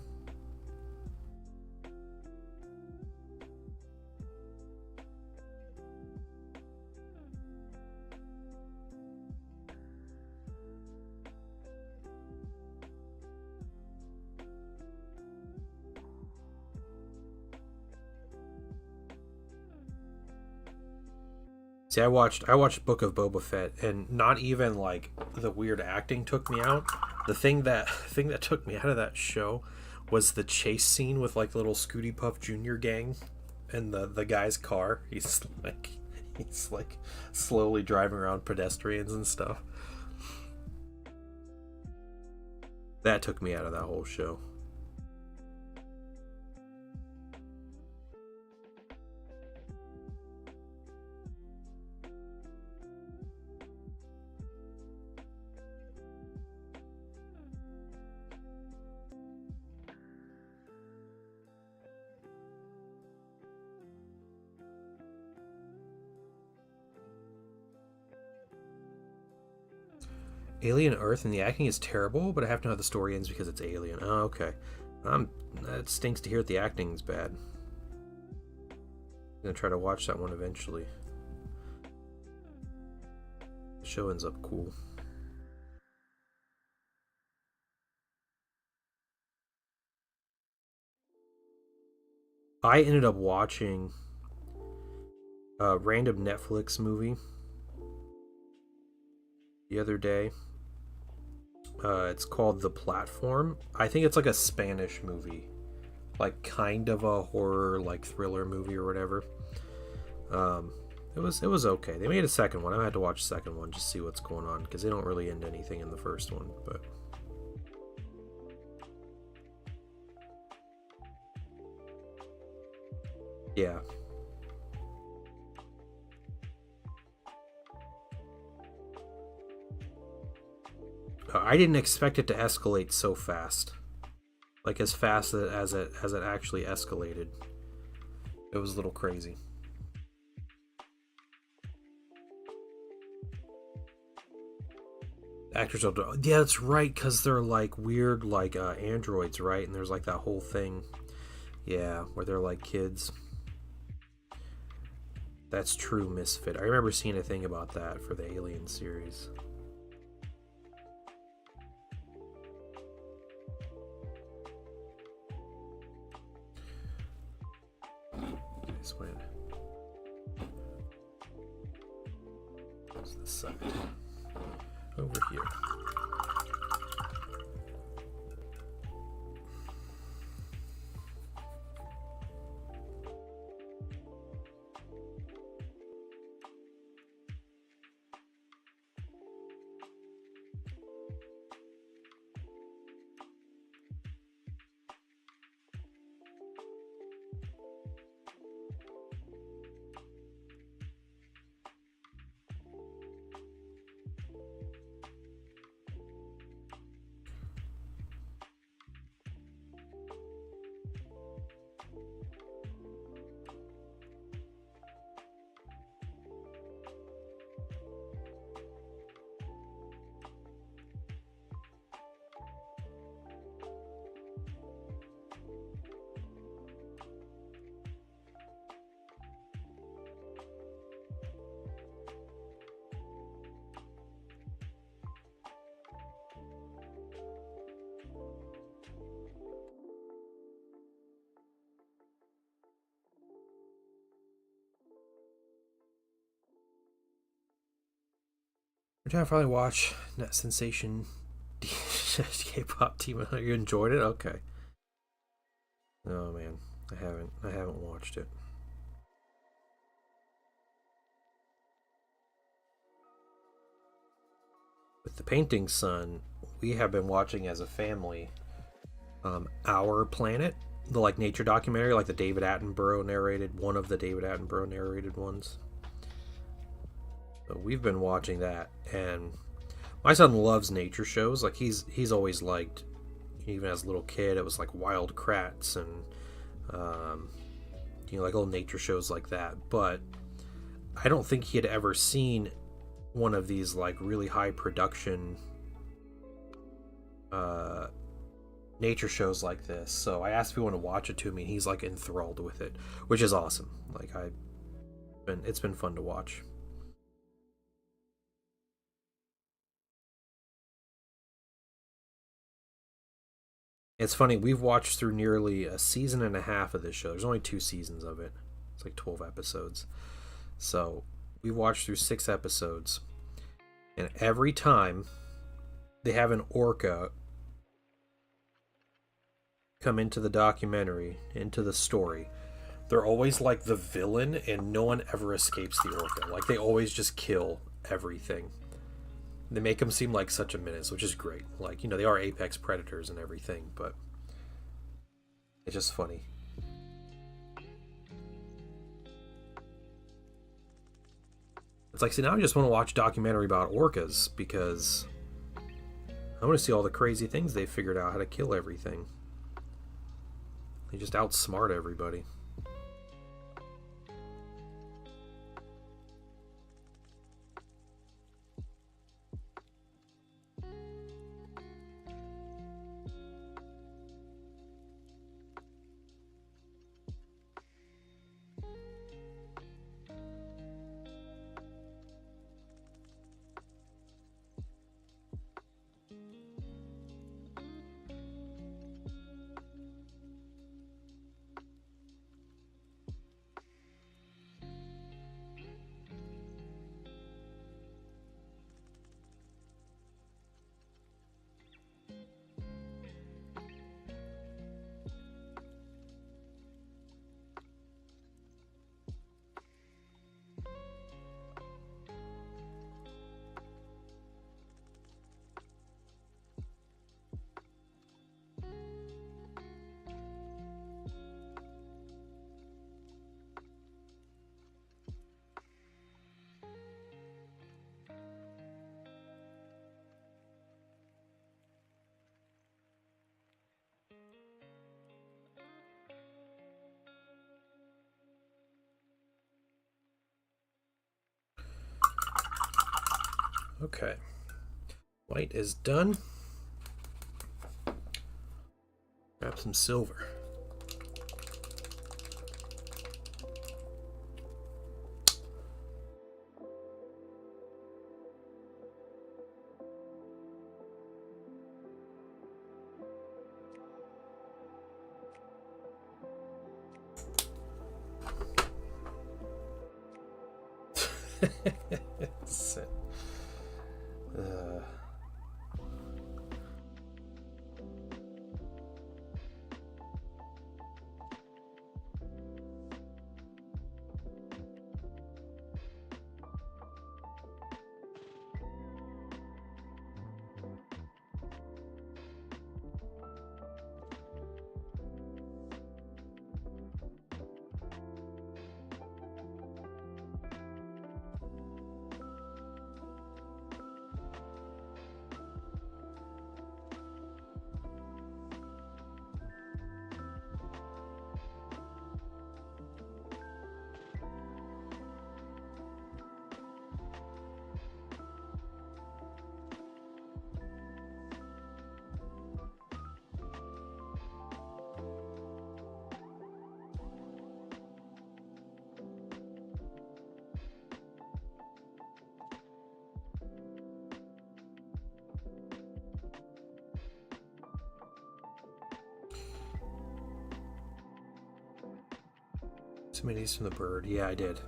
See, I watched Book of Boba Fett, and not even like the weird acting took me out. The thing that took me out of that show was the chase scene with like little Scooty Puff Jr. gang and the guy's car. He's like slowly driving around pedestrians and stuff. That took me out of that whole show. Alien Earth and the acting is terrible, but I have to know how the story ends because it's Alien. Oh, okay. That stinks to hear that the acting's bad. I'm gonna try to watch that one eventually. The show ends up cool. I ended up watching a random Netflix movie the other day. It's called The Platform. I think it's like a Spanish movie, like kind of a horror, like thriller movie or whatever. It was okay. They made a second one. I had to watch the second one just to see what's going on because they don't really end anything in the first one. But yeah. I didn't expect it to escalate so fast. Like as fast as it actually escalated. It was a little crazy. Actors are, yeah, that's right, because they're like weird like androids, right? And there's like that whole thing, yeah, where they're like kids. That's true, Misfit. I remember seeing a thing about that for the Alien series. This went. What's this side? Over here. Which I probably watch Net Sensation K-pop Demon Hunter. You enjoyed it? Okay. Oh man, I haven't watched it. With the Painting Sun, we have been watching as a family Our Planet, the like nature documentary, like the David Attenborough narrated, one of the David Attenborough narrated ones. So we've been watching that, and my son loves nature shows. Like he's always liked, even as a little kid, it was like Wild Kratts and like little nature shows like that. But I don't think he had ever seen one of these like really high production nature shows like this. So I asked if he wanted to watch it to me, and he's like enthralled with it, which is awesome. Like it's been fun to watch. It's funny, we've watched through nearly a season and a half of this show. There's only 2 seasons of it. It's like 12 episodes. So we've watched through 6 episodes. And every time they have an orca come into the documentary, into the story, they're always like the villain, and no one ever escapes the orca. Like they always just kill everything. They make them seem like such a menace, which is great. Like, they are apex predators and everything, but it's just funny. It's like, see, now I just want to watch a documentary about orcas because I want to see all the crazy things they figured out how to kill everything. They just outsmart everybody. Okay. White is done. Grab some silver. Sit. Somebody's from the bird. Yeah, I did.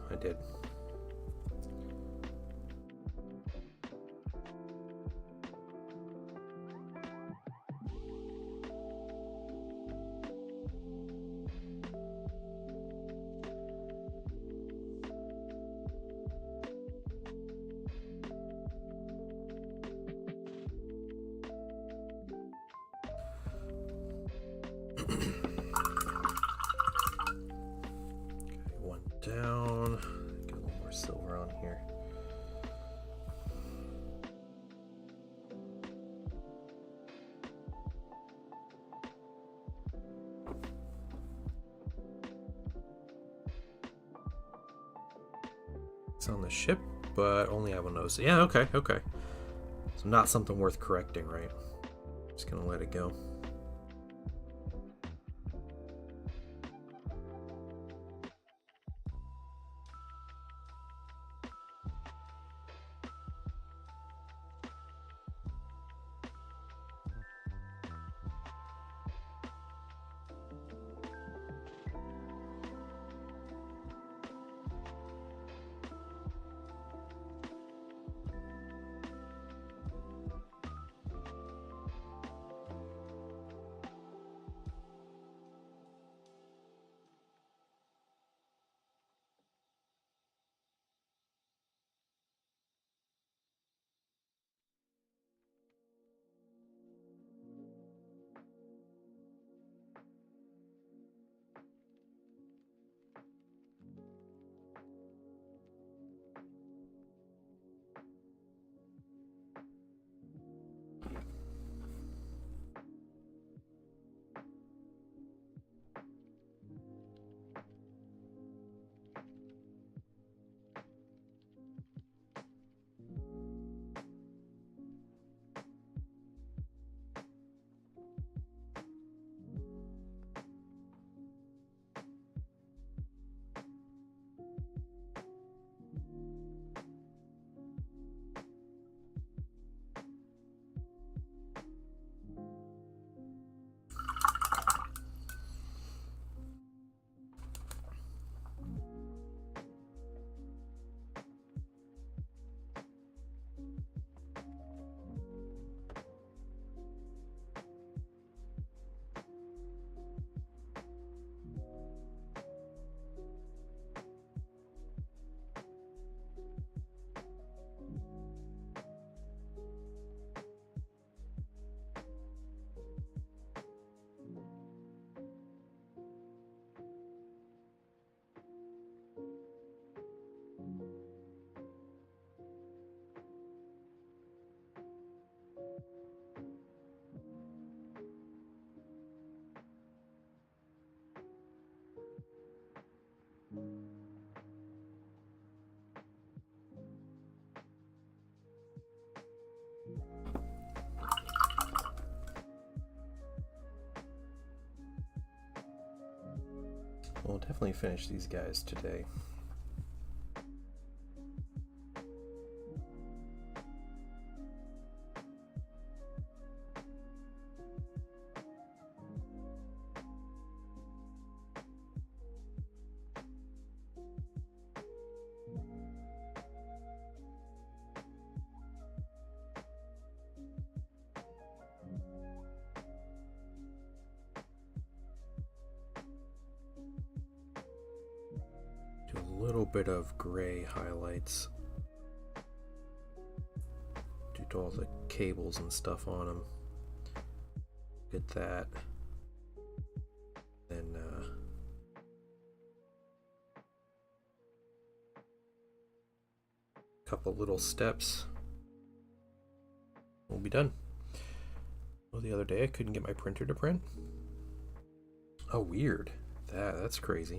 One down. Get a little more silver on here. It's on the ship, but only I will notice. Yeah, okay. So not something worth correcting, right? Just gonna let it go. definitely finish these guys today. Do a little bit of gray highlights. Do all the cables and stuff on them. Get that. Then couple little steps. We'll be done. Well, the other day I couldn't get my printer to print. Oh, weird. That's crazy.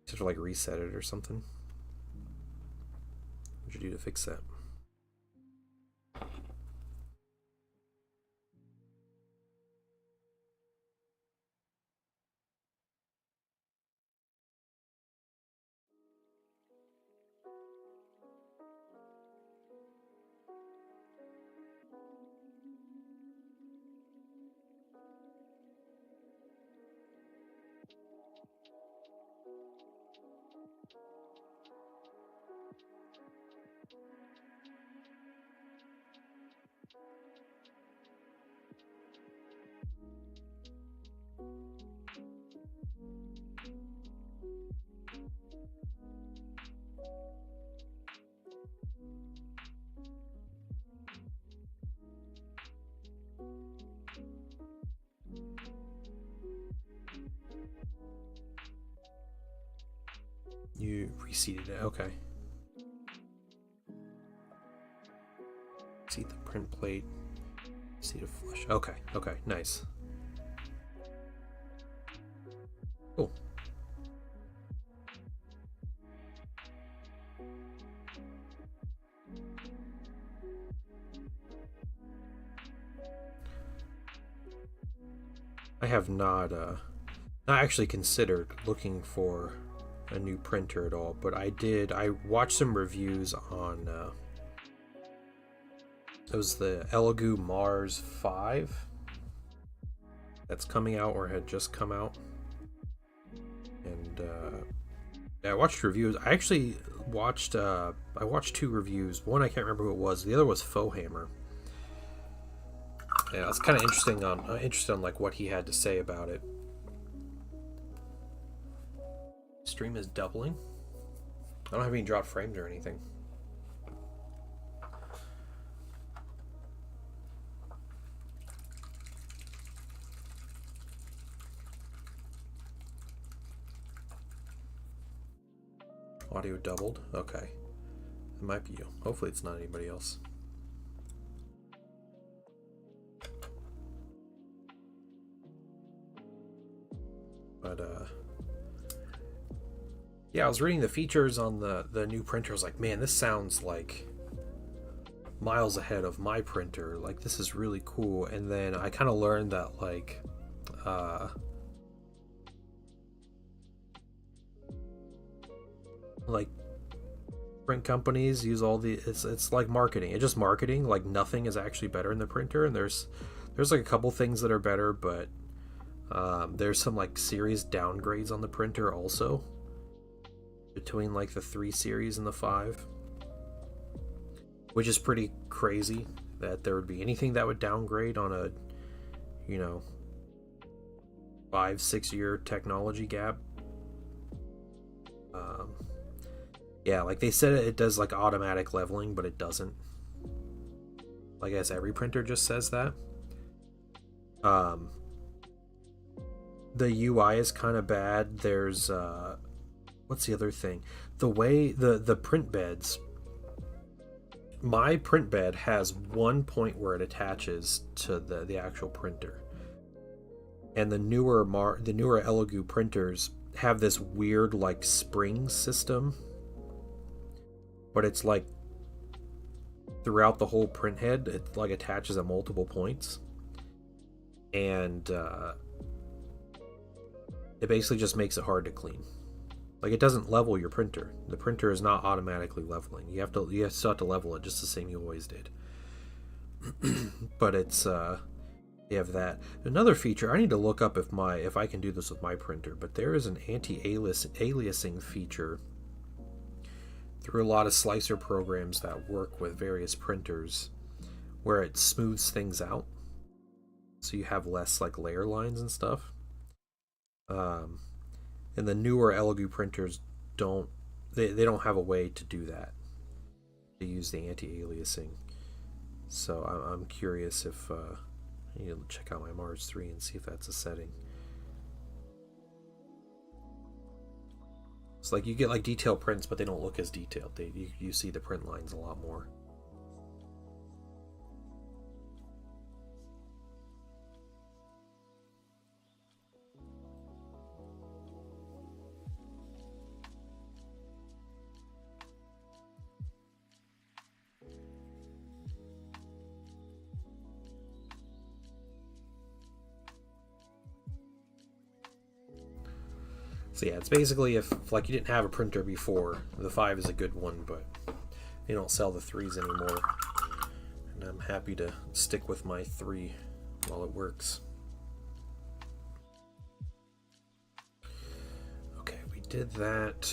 You have to like reset it or something. What'd you do to fix that? You reseated it, okay. See the print plate. See the flush. Okay, okay, nice. Cool. I have not actually considered looking for a new printer at all, but I watched some reviews on it was the Elegoo Mars 5 that's coming out or had just come out, and yeah, I watched reviews. I actually watched I watched two reviews. One I can't remember who it was. The other was Fohammer. Yeah, it's kind of interesting on like what he had to say about it. Stream is doubling. I don't have any dropped frames or anything. Audio doubled. Okay. It might be you. Hopefully it's not anybody else. But yeah, I was reading the features on the new printer. I was like, man, this sounds like miles ahead of my printer. Like, this is really cool. And then I kind of learned that like print companies use all the it's like marketing. It's just marketing. Like, nothing is actually better in the printer. And there's like a couple things that are better, but there's some like series downgrades on the printer also, between like the 3 series and the 5, which is pretty crazy that there would be anything that would downgrade on a 5-6 year technology gap. Yeah, like they said it does like automatic leveling, but it doesn't. Like, I guess every printer just says that. The UI is kind of bad. There's what's the other thing? The way the print beds. My print bed has one point where it attaches to the actual printer, and the newer Elegoo printers have this weird like spring system, but it's like throughout the whole print head. It like attaches at multiple points, and it basically just makes it hard to clean. Like, it doesn't level your printer. The printer is not automatically leveling. You still have to level it just the same you always did. But it's you have that. Another feature, I need to look up if I can do this with my printer, but there is an anti-aliasing feature through a lot of slicer programs that work with various printers where it smooths things out. So you have less like layer lines and stuff. And the newer Elegoo printers don't have a way to do that, to use the anti-aliasing. So I'm curious if I need to check out my Mars 3 and see if that's a setting. It's like you get like detailed prints, but they don't look as detailed. You see the print lines a lot more. So yeah, it's basically if like you didn't have a printer before, the 5 is a good one, but they don't sell the 3s anymore. And I'm happy to stick with my 3 while it works. Okay, we did that.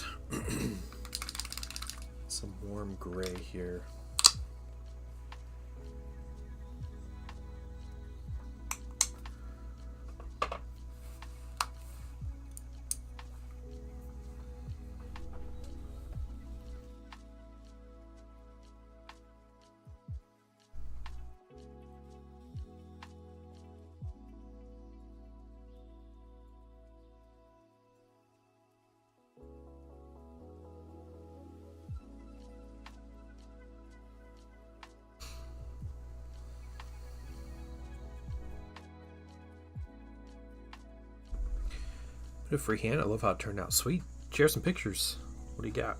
Some warm gray here. Bit of freehand. I love how it turned out. Sweet. Share some pictures. What do you got?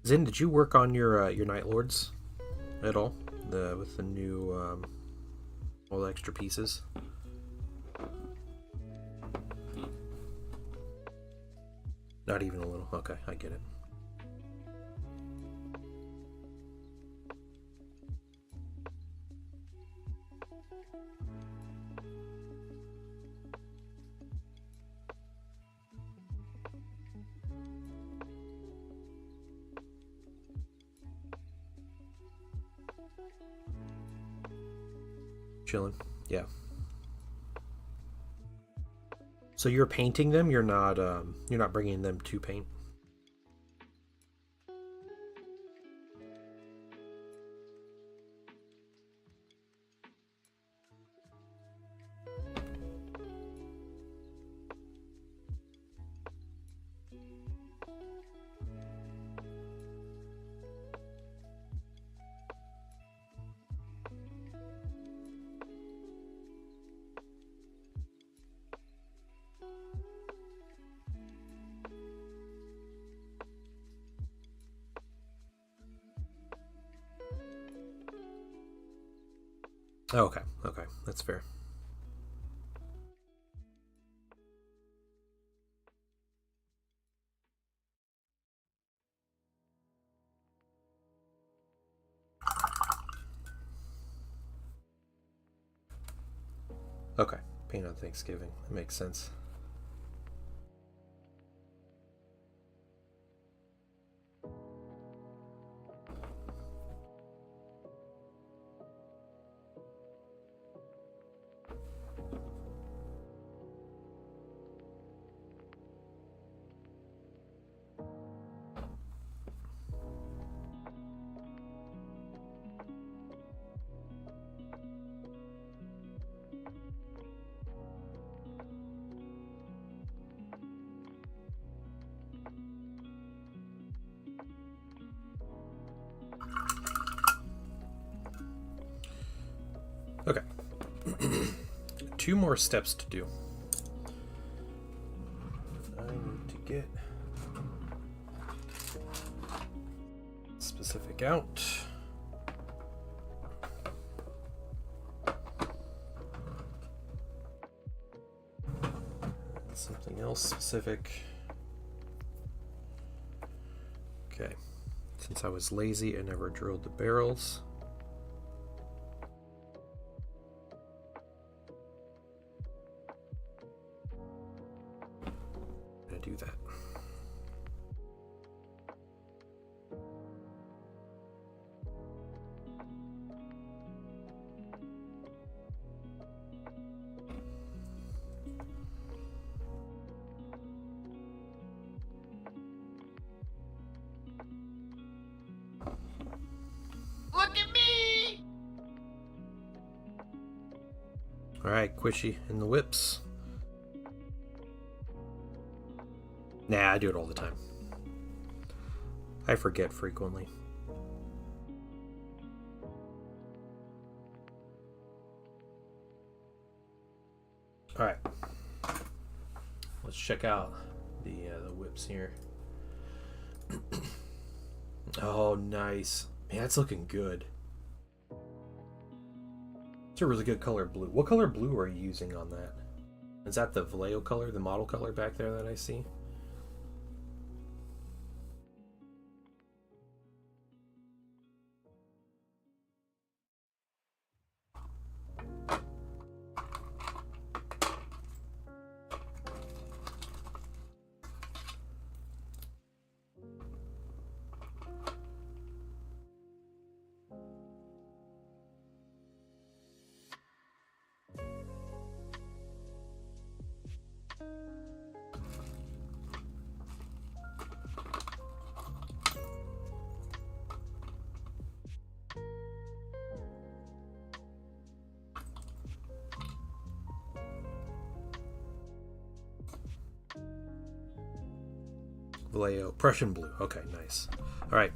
Zin, did you work on your Night Lords at all? With the new all the extra pieces? Not even a little. Okay, I get it. Chilling. Yeah. So you're painting them. You're not bringing them to paint. Oh, okay, okay, that's fair. Okay, paint on Thanksgiving. That makes sense. Okay. 2 more steps to do. I need to get specific out. Something else specific. Okay. Since I was lazy, I never drilled the barrels. Do that. Look at me! All right, Quishy in the whips. Nah, I do it all the time. I forget frequently. All right, let's check out the whips here. Oh, nice. Man, that's looking good. It's a really good color blue. What color blue are you using on that? Is that the Vallejo color, the model color back there that I see? Vallejo, Prussian blue. Okay, nice. All right.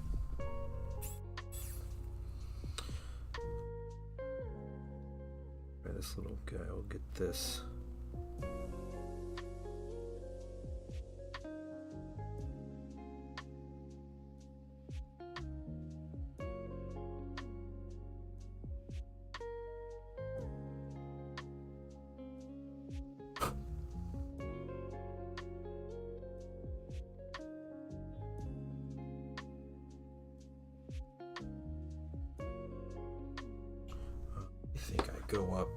This little guy will get this. I think I go up,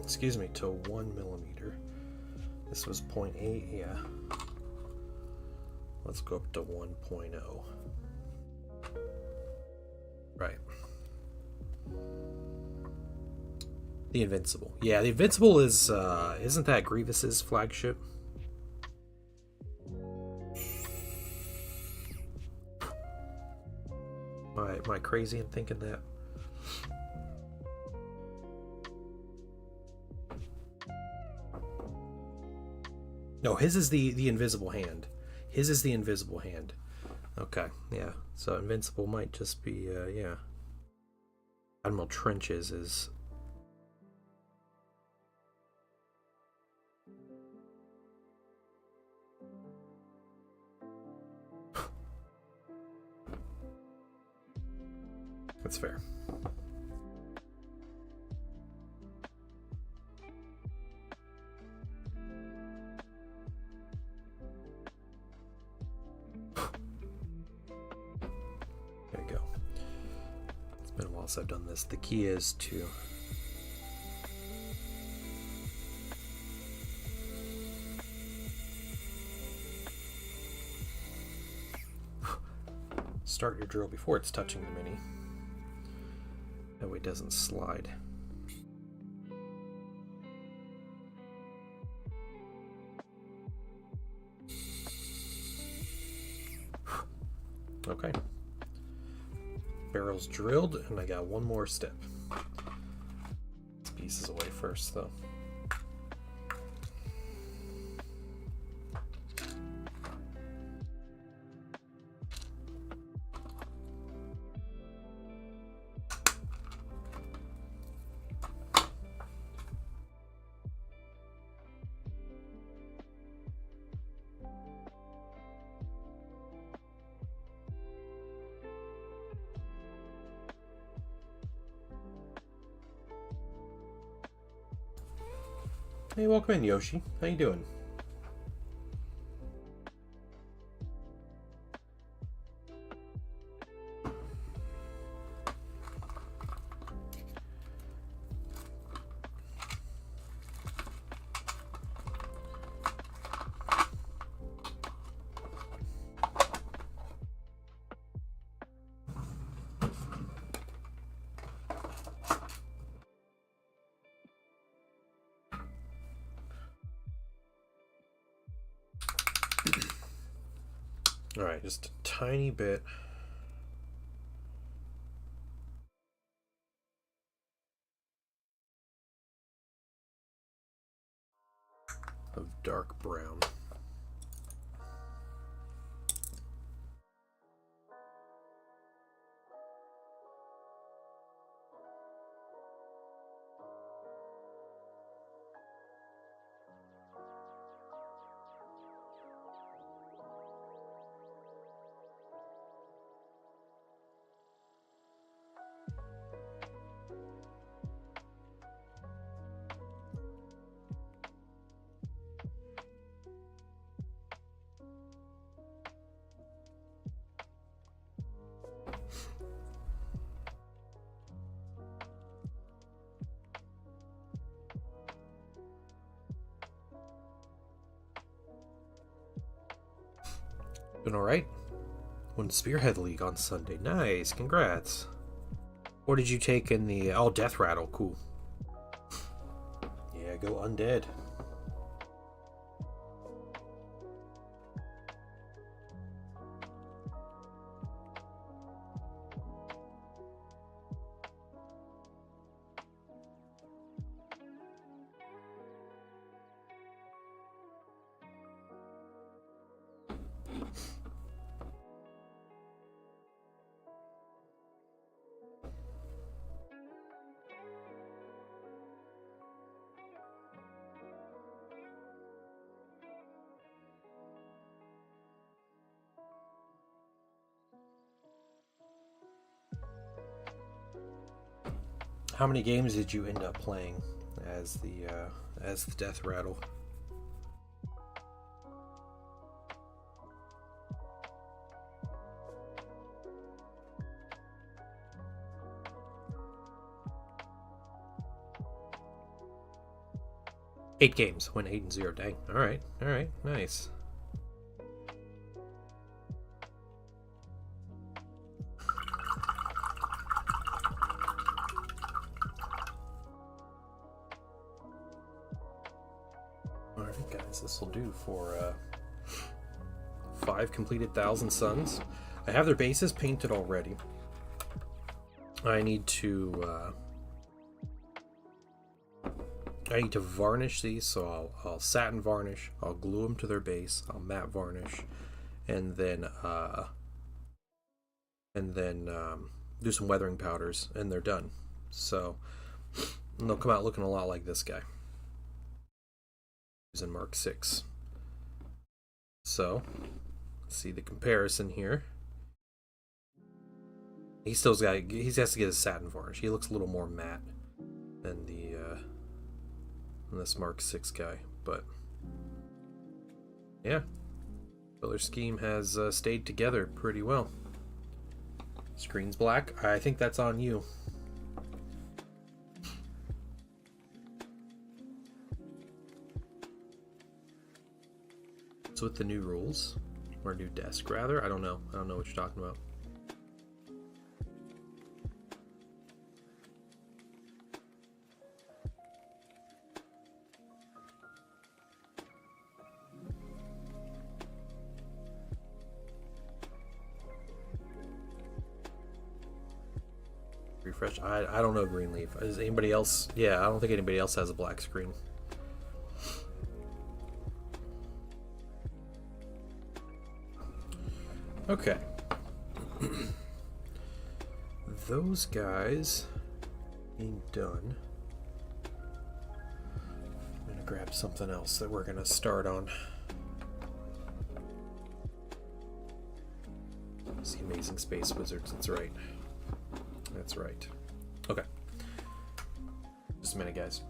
excuse me, to 1 millimeter. This was 0.8, yeah. Let's go up to 1.0. Right. The Invincible. Yeah, the Invincible is, isn't that Grievous's flagship? Am I crazy in thinking that? No, his is the invisible hand. His is the invisible hand. Okay, yeah. So Invincible might just be, yeah. Admiral Trenches is... That's fair. There you go. It's been a while since I've done this. The key is to start your drill before it's touching the mini. That way it doesn't slide. Okay. Barrel's drilled, and I got one more step. This piece is away first, though. Hey, welcome in, Yoshi. How you doing? Alright, just a tiny bit. Of dark brown. Been alright? Won Spearhead League on Sunday. Nice, congrats. What did you take in the... Oh, Death Rattle, cool. Yeah, go undead. How many games did you end up playing as the Death Rattle? Eight games. Went 8-0. Dang. Alright, nice. This will do for 5 completed 1,000 Suns. I have their bases painted already. I need to varnish these, so I'll satin varnish, I'll glue them to their base, I'll matte varnish, and then do some weathering powders, and they're done. So they'll come out looking a lot like this guy. In Mark 6. So, see the comparison here. He has to get his satin varnish. He looks a little more matte than this Mark 6 guy, but yeah, color scheme has stayed together pretty well. Screen's black. I think that's on you. With the new rules, or new desk rather. I don't know what you're talking about. refresh. I don't know Greenleaf. Is anybody else? Yeah, I don't think anybody else has a black screen. Okay. Those guys being done. I'm gonna grab something else that we're gonna start on. It's the Amazing Space Wizards, that's right. That's right. Okay. Just a minute, guys.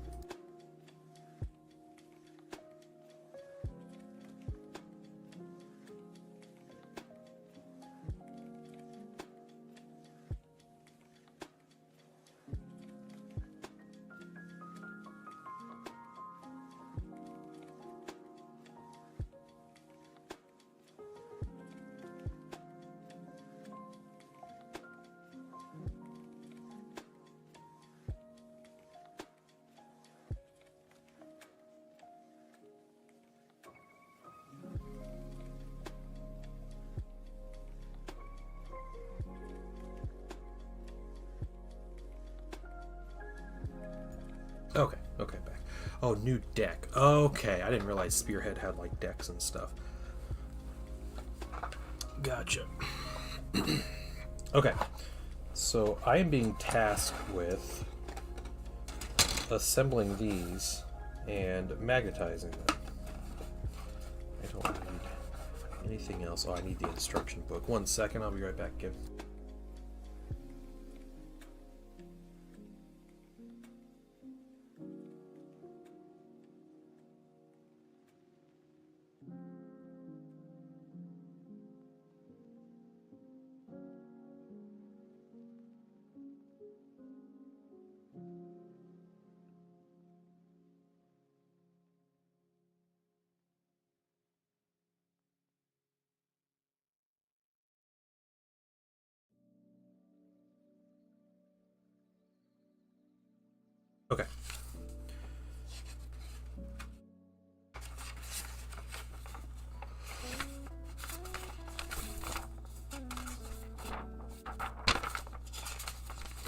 Okay, back. Oh, new deck. Okay, I didn't realize Spearhead had like decks and stuff. Gotcha. Okay, so I am being tasked with assembling these and magnetizing them. I don't need anything else. Oh, I need the instruction book. 1 second, I'll be right back, Kim. Okay.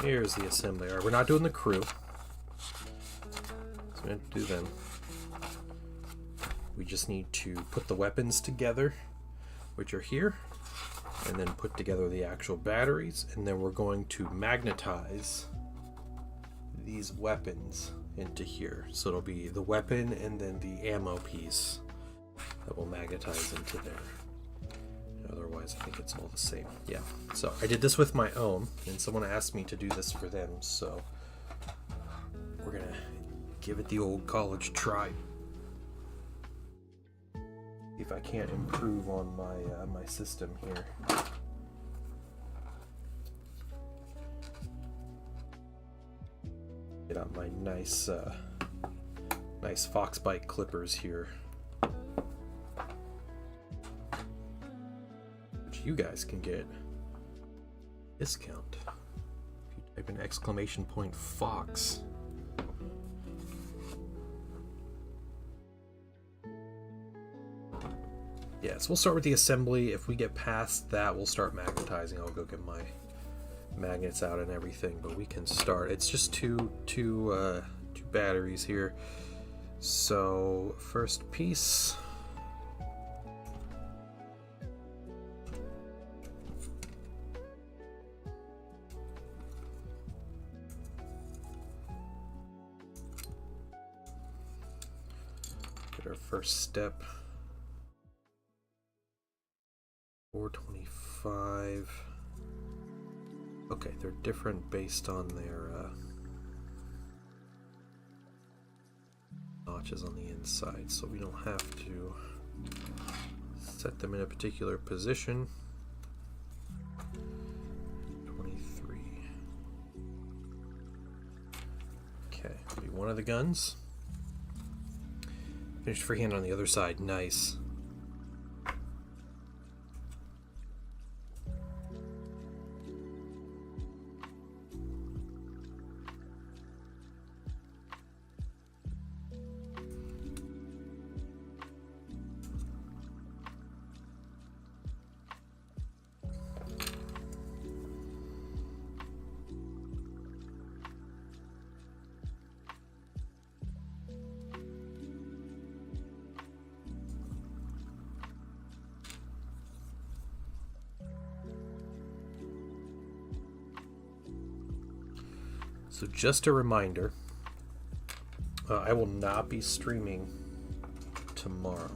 Here's the assembly. Alright, we're not doing the crew. So we have to do them. We just need to put the weapons together, which are here, and then put together the actual batteries, and then we're going to magnetize these weapons into here. So it'll be the weapon and then the ammo piece that will magnetize into there. Otherwise, I think it's all the same. Yeah. So I did this with my own, and someone asked me to do this for them, so we're gonna give it the old college try. See if I can't improve on my system here. Get out my nice Foxbite clippers here, which you guys can get discount if you type in !Fox. Yes, we'll start with the assembly. If we get past that, we'll start magnetizing. I'll go get my magnets out and everything, but we can start. It's just two batteries here. So first piece. Get our first step. 425. Okay, they're different based on their notches on the inside, so we don't have to set them in a particular position. 23. Okay, be one of the guns. Finished freehand on the other side. Nice. So just a reminder, I will not be streaming tomorrow.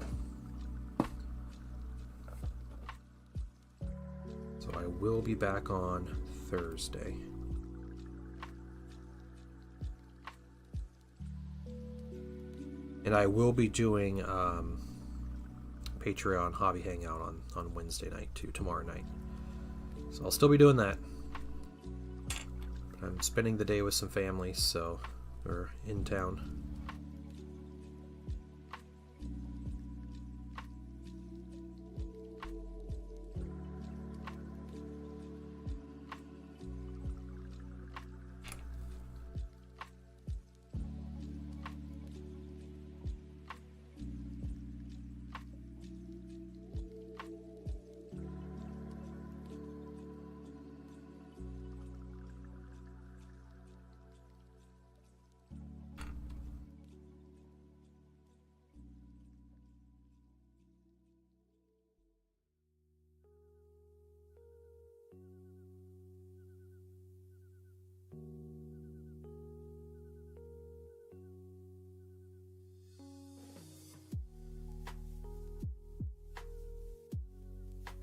So I will be back on Thursday. And I will be doing Patreon Hobby Hangout on Wednesday night too, tomorrow night. So I'll still be doing that. I'm spending the day with some family, so we're in town.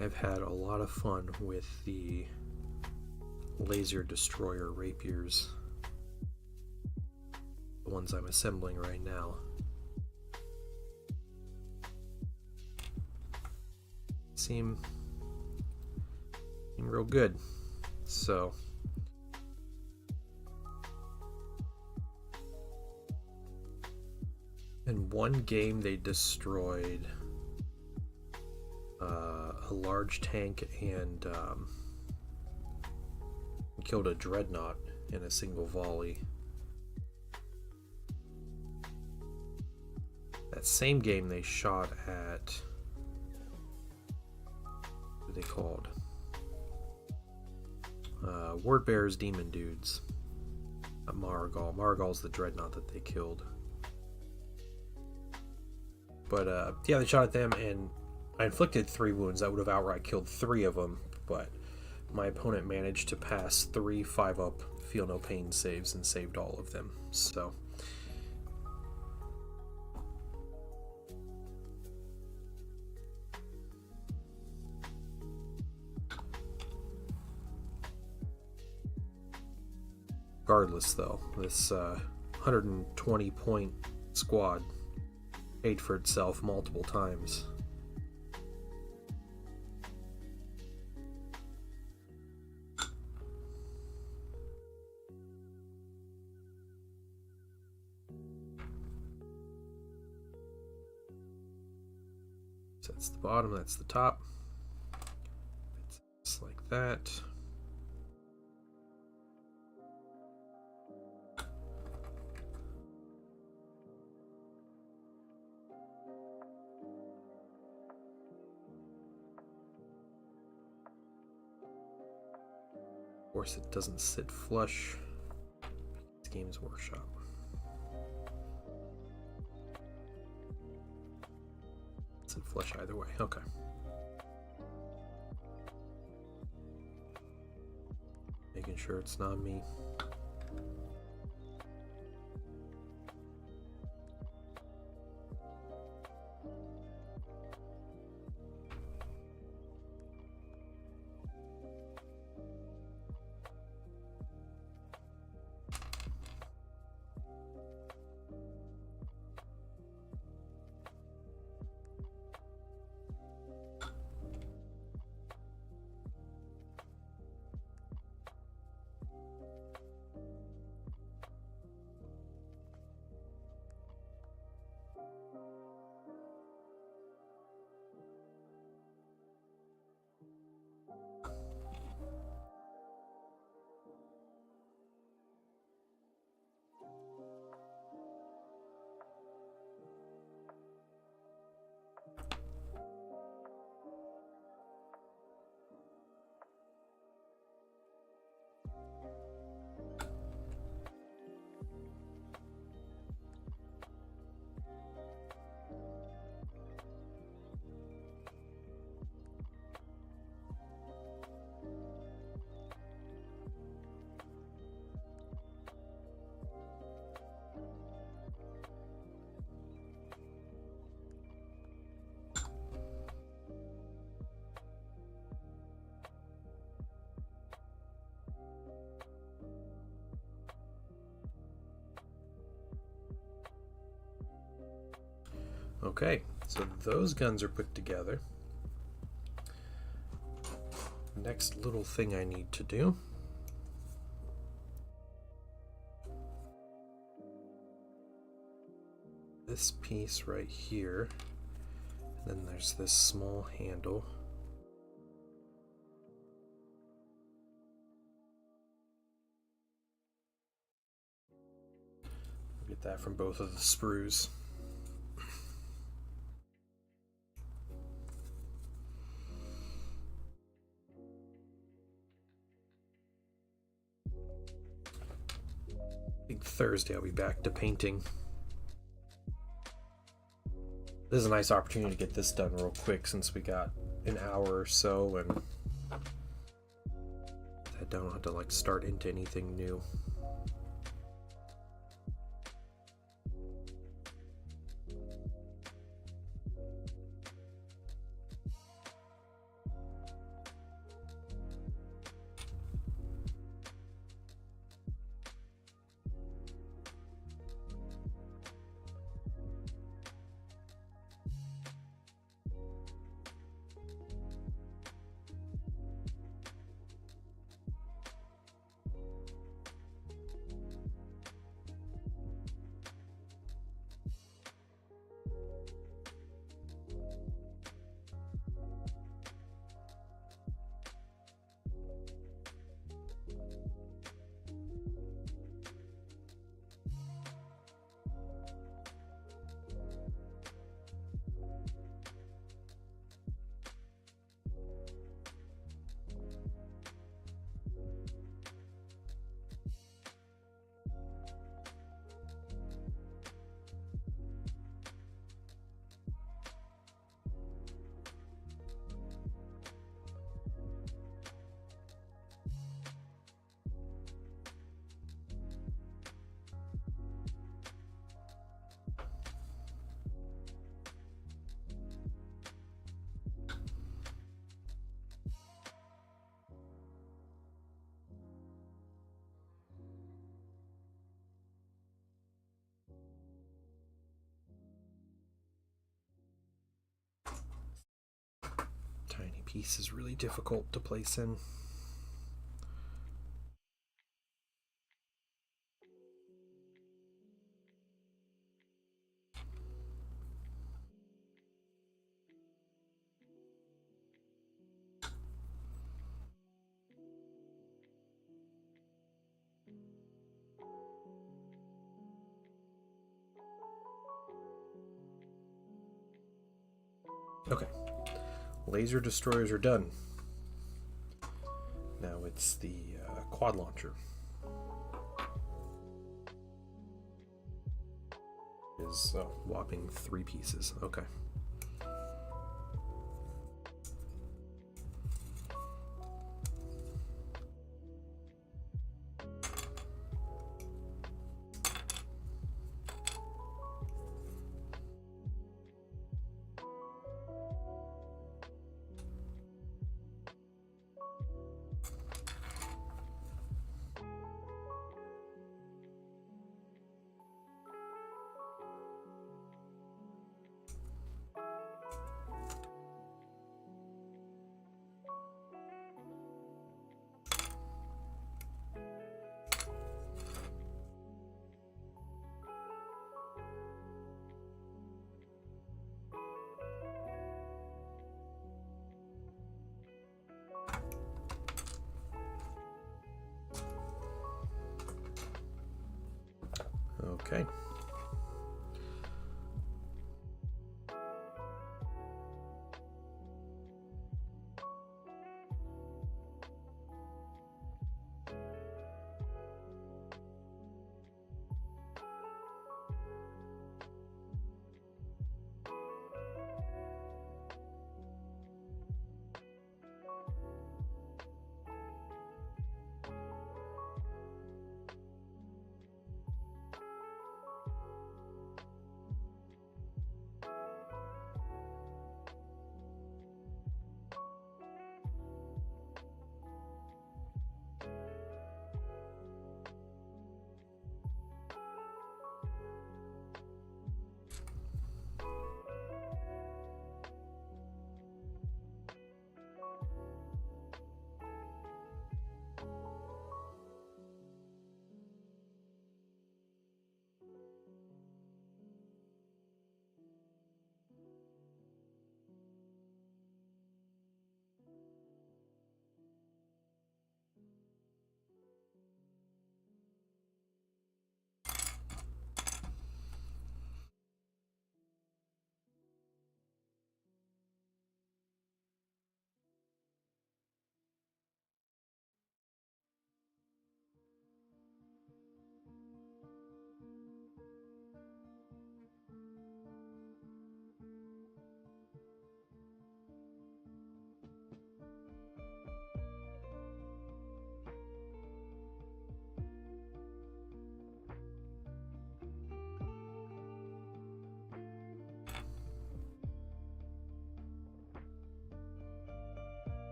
I've had a lot of fun with the laser destroyer rapiers, the ones I'm assembling right now. Seem real good. So in one game they destroyed a large tank and killed a dreadnought in a single volley. That same game they shot at, what are they called? Wordbearer's Demon Dudes. Not Marigal. Marigal's the dreadnought that they killed. But yeah, they shot at them and I inflicted 3 wounds. That would have outright killed 3 of them, but my opponent managed to pass 3 5-up feel no pain saves and saved all of them. So regardless though, this 120 point squad paid for itself multiple times. So that's the bottom, that's the top. It's just like that. Of course, it doesn't sit flush. It's Games Workshop. It's in flush either way. Okay. Making sure it's not me. Okay, so those guns are put together. Next little thing I need to do this piece right here, and then there's this small handle. Get that from both of the sprues. I think Thursday I'll be back to painting. This is a nice opportunity to get this done real quick since we got an hour or so, and I don't have to like start into anything new. Tiny piece is really difficult to place in. Okay, laser destroyers are done. Now it's the quad launcher. Is a whopping 3 pieces. Okay. Okay.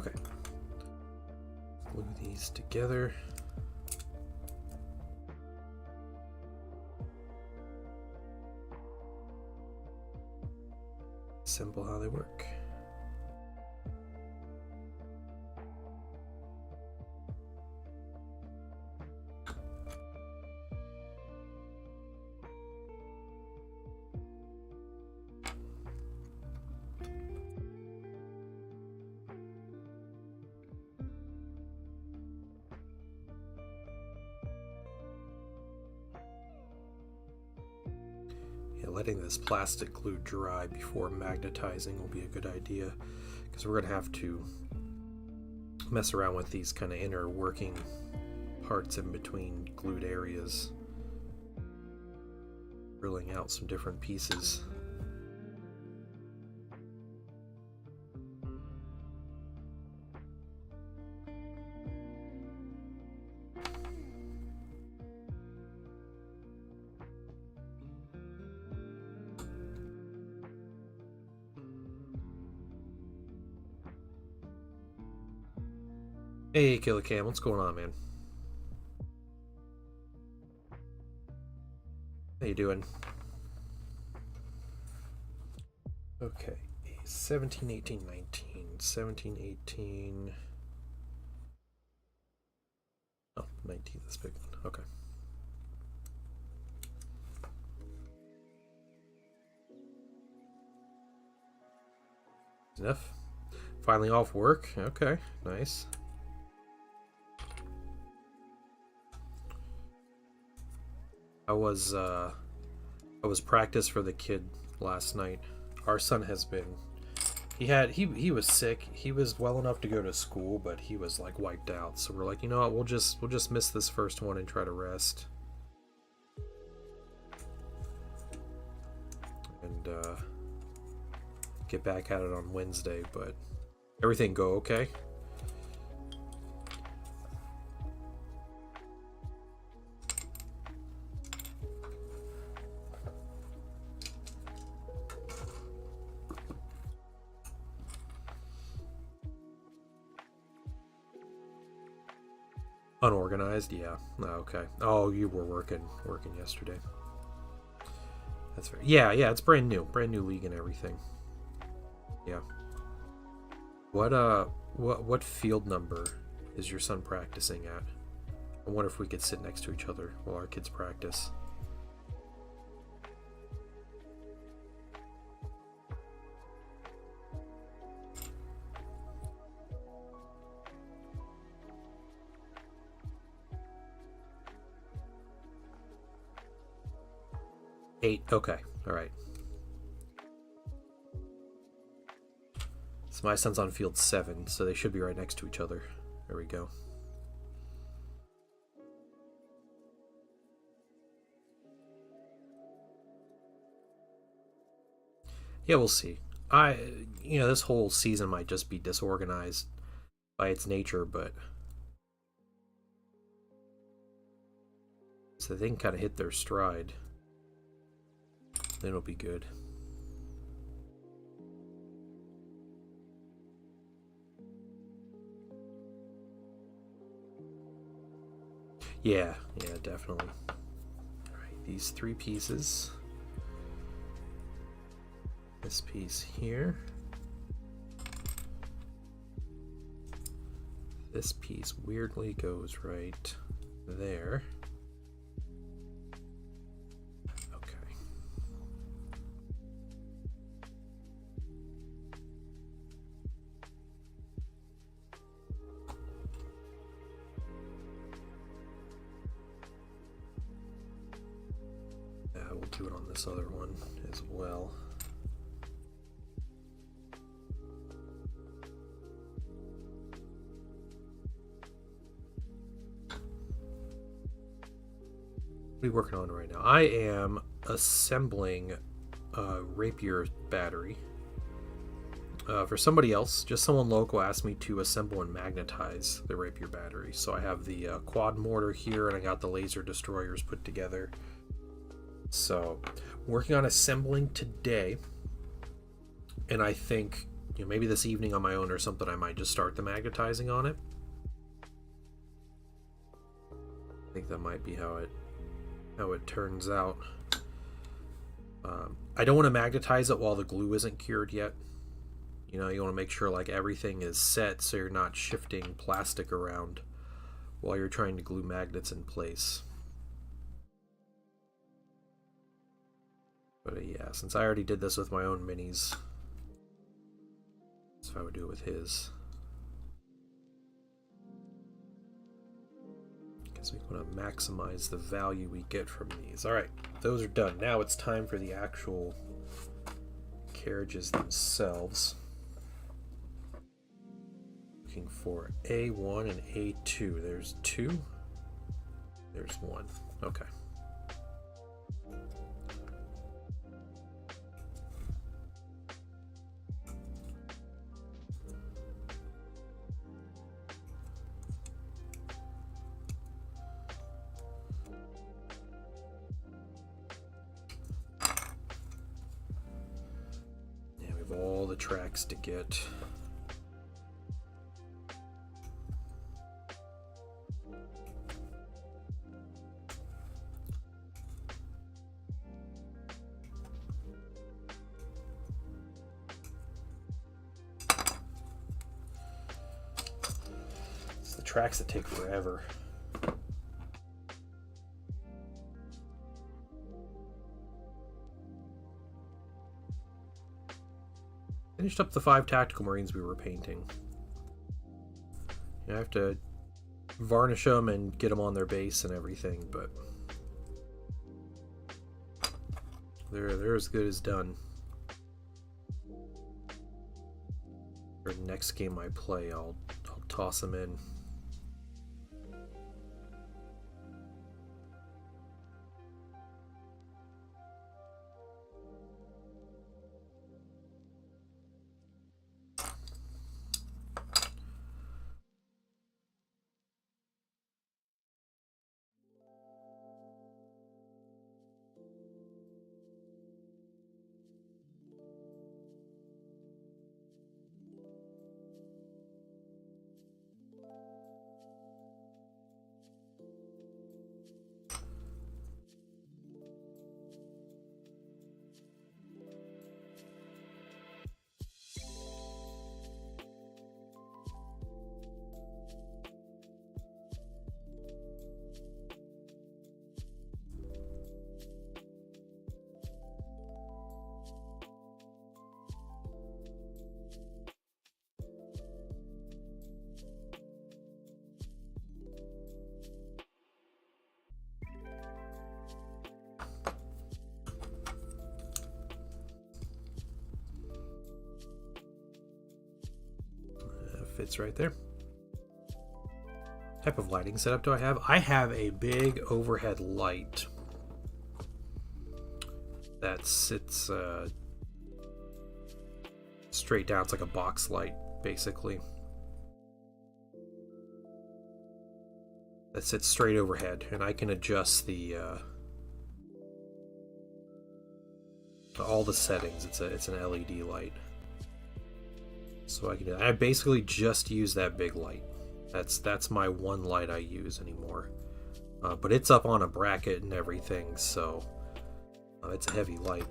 Okay. Glue these together. Simple how they work. Letting this plastic glue dry before magnetizing will be a good idea, because we're going to have to mess around with these kind of inner working parts in between glued areas, drilling out some different pieces. Hey, Killer Cam, what's going on, man? How you doing? Okay, 17, 18, 19. 17, 18... Oh, 19, this big one. Okay. Enough. Finally off work. Okay, nice. I was practice for the kid last night. Our son has been, he was sick. He was well enough to go to school, but he was like wiped out. So we're like, you know what, we'll just miss this first one and try to rest. And get back at it on Wednesday, but everything go okay? Unorganized, yeah. Oh, okay. Oh, you were working yesterday. That's fair. Yeah, it's brand new league and everything. Yeah. What field number is your son practicing at? I wonder if we could sit next to each other while our kids practice. Eight. Okay. All right. So my son's on field 7, so they should be right next to each other. There we go. Yeah, we'll see. This whole season might just be disorganized by its nature, but so they can kind of hit their stride. Then it'll be good. Yeah, definitely. All right, these 3 pieces. This piece here. This piece weirdly goes right there. Do it on this other one as well. What are you working on right now? I am assembling a rapier battery. For somebody else, just someone local asked me to assemble and magnetize the rapier battery. So I have the quad mortar here, and I got the laser destroyers put together. So, working on assembling today, and I think, maybe this evening on my own or something, I might just start the magnetizing on it. I think that might be how it turns out. I don't want to magnetize it while the glue isn't cured yet. You know, you want to make sure like everything is set so you're not shifting plastic around while you're trying to glue magnets in place. But yeah, since I already did this with my own minis, that's how I would do it with his. Because we want to maximize the value we get from these. Alright, those are done. Now it's time for the actual carriages themselves. Looking for A1 and A2. There's 2. There's 1. Okay. Yeah, we have all the tracks to get. Tracks that take forever. Finished up the 5 tactical marines we were painting. You have to varnish them and get them on their base and everything, but they're as good as done. For the next game I play, I'll toss them in. Fits right there. Type of lighting setup do I have? I have a big overhead light that sits straight down. It's like a box light, basically. That sits straight overhead, and I can adjust the all the settings. It's an LED light. So I can do that. I basically just use that big light. That's my one light I use anymore. But it's up on a bracket and everything, so it's a heavy light.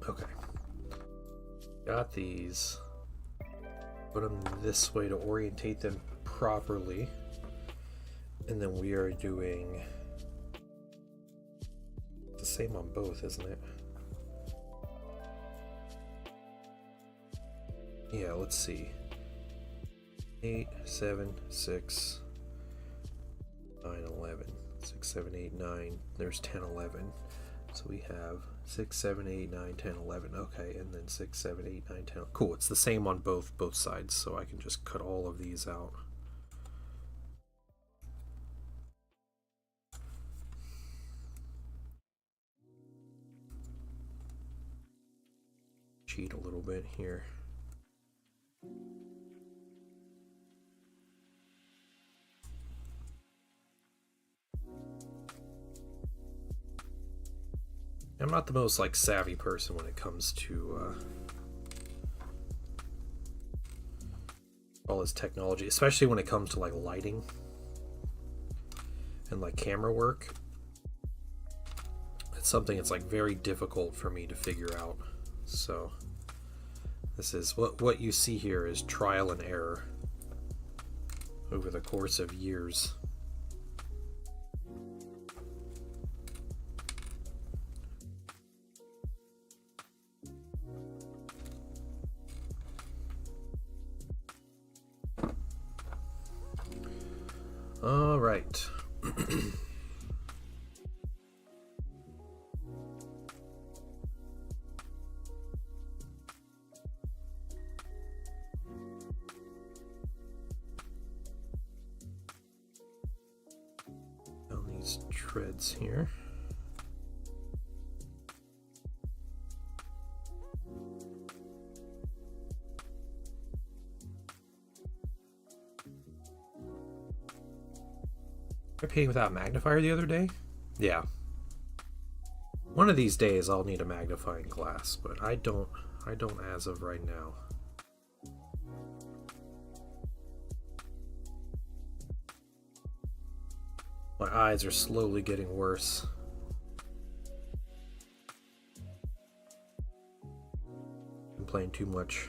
Okay. Got these. Put them this way to orientate them properly. And then we are doing the same on both, isn't it? Yeah, let's see. 8, 7, 6, 9, 11. 6, 7, 8, 9. There's 10, 11. So we have 6, 7, 8, 9, 10, 11. Okay, and then 6, 7, 8, 9, 10. Cool, it's the same on both sides, so I can just cut all of these out. Cheat a little bit here. I'm not the most like savvy person when it comes to all this technology, especially when it comes to like lighting and like camera work. It's something that's like very difficult for me to figure out. So this is what you see here is trial and error over the course of years. All right. On these treads here. I painted without a magnifier the other day? Yeah. One of these days I'll need a magnifying glass, but I don't as of right now. My eyes are slowly getting worse. Been playing too much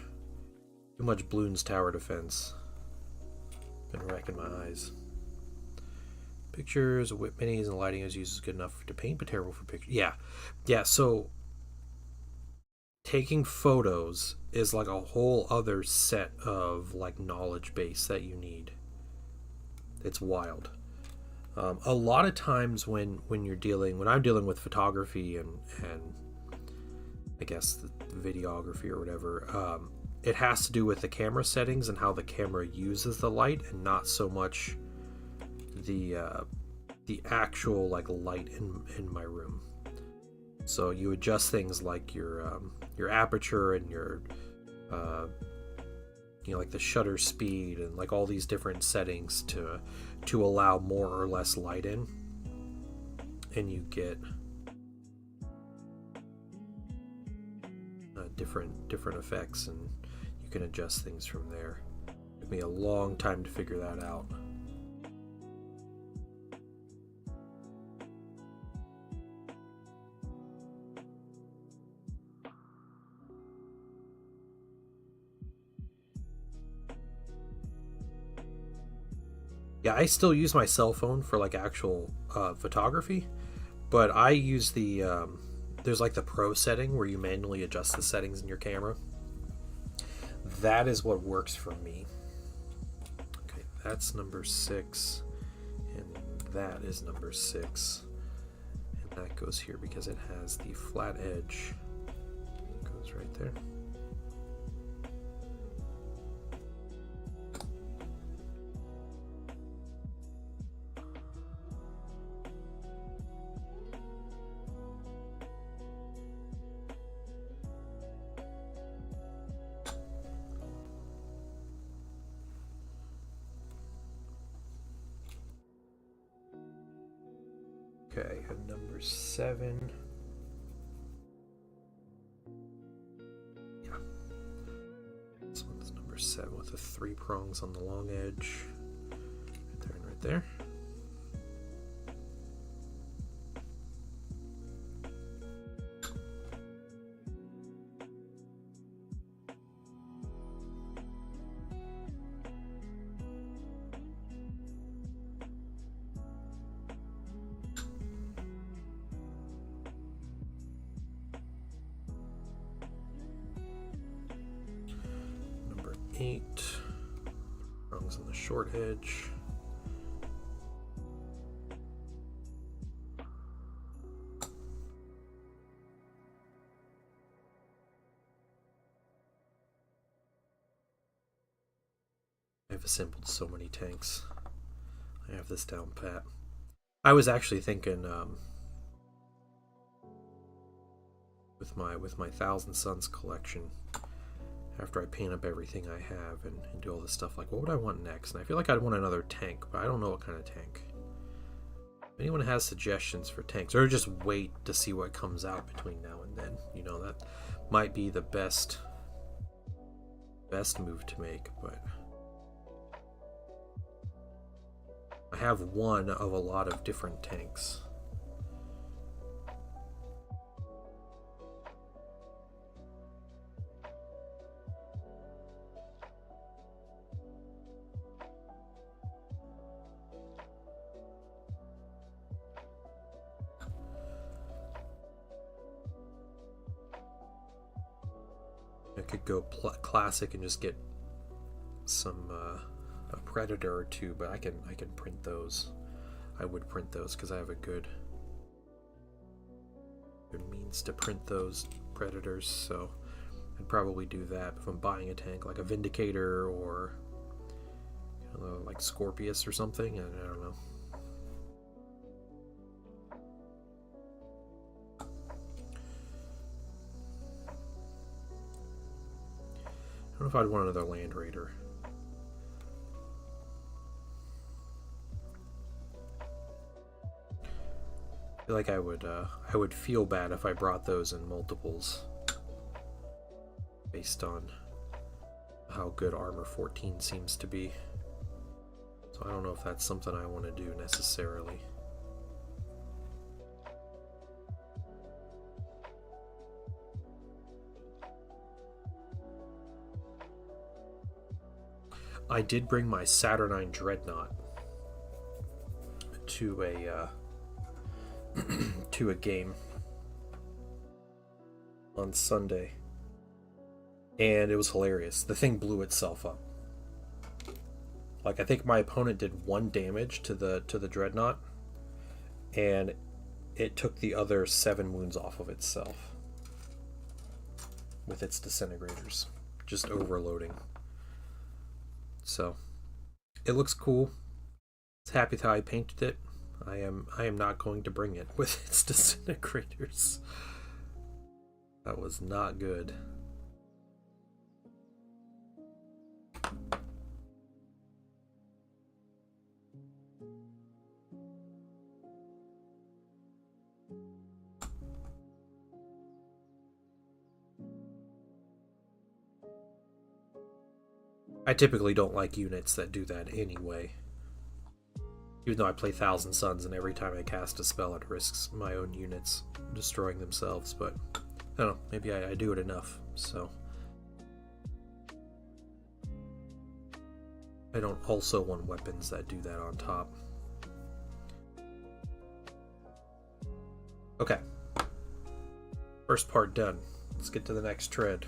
Bloons Tower Defense. Been wrecking my eyes. Pictures, whip minis, and lighting is used is good enough to paint, but terrible for pictures. Yeah. So taking photos is like a whole other set of like knowledge base that you need. It's wild. A lot of times when I'm dealing with photography and I guess the videography or whatever, it has to do with the camera settings and how the camera uses the light, and not so much the actual like light in my room. So you adjust things like your aperture and your like the shutter speed and like all these different settings to allow more or less light in, and you get different effects, and you can adjust things from there. It took me a long time to figure that out. Yeah, I still use my cell phone for like actual photography, but I use the there's like the pro setting where you manually adjust the settings in your camera. That is what works for me. Okay, that's number 6, and that is number 6, and that goes here because it has the flat edge. It goes right there. Okay, and number 7. Yeah. This one's number 7 with the 3 prongs on the long edge. Right there and right there. Number 8, prongs on the short edge. I've assembled so many tanks. I have this down pat. I was actually thinking with my Thousand Suns collection, after I paint up everything I have and do all this stuff, like what would I want next? And I feel like I'd want another tank, but I don't know what kind of tank. If anyone has suggestions for tanks, or just wait to see what comes out between now and then, you know, that might be the best move to make. But I have one of a lot of different tanks. I could go classic and just get some a Predator or two, but I can print those. I would print those because I have a good means to print those Predators, so I'd probably do that if I'm buying a tank like a Vindicator or like Scorpius or something. And I don't know. I don't know if I'd want another Land Raider. I feel like I would feel bad if I brought those in multiples based on how good Armor 14 seems to be. So I don't know if that's something I want to do necessarily. I did bring my Saturnine Dreadnought to a to a game on Sunday, and it was hilarious. The thing blew itself up. Like, I think my opponent did 1 damage to the Dreadnought, and it took the other 7 wounds off of itself with its disintegrators, just overloading. So it looks cool. It's happy with how I painted it. I am not going to bring it with its disintegrators. That was not good. I typically don't like units that do that anyway. Even though I play Thousand Suns and every time I cast a spell it risks my own units destroying themselves, but I don't know, maybe I do it enough, so. I don't also want weapons that do that on top. Okay. First part done. Let's get to the next tread.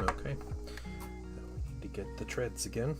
Okay. Now we need to get the treads again.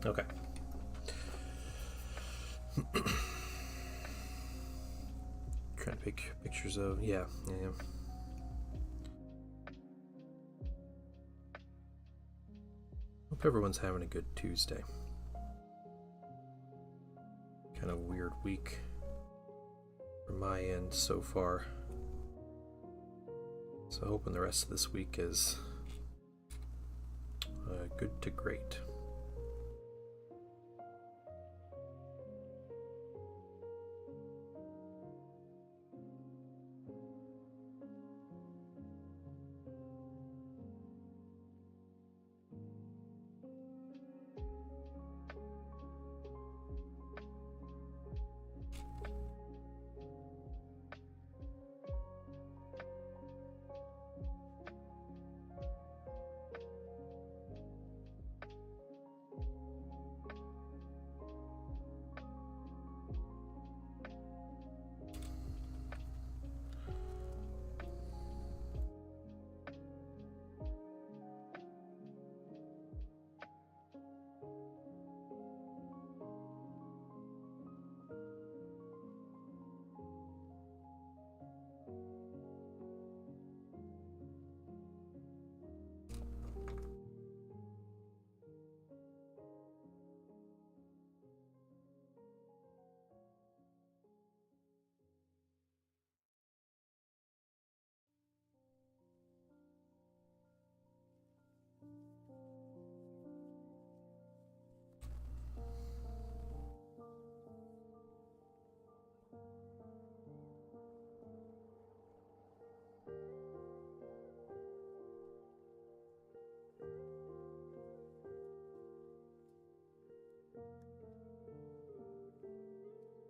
Okay. Trying to pick pictures of, yeah. Hope everyone's having a good Tuesday. Kind of weird week from my end so far. So hoping the rest of this week is good to great.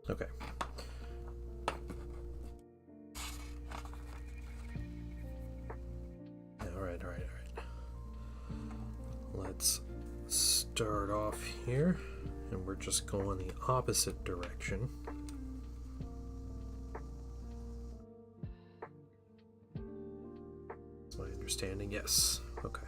Okay. All right. Let's start off here, and we're just going the opposite direction. That's my understanding. Yes. Okay.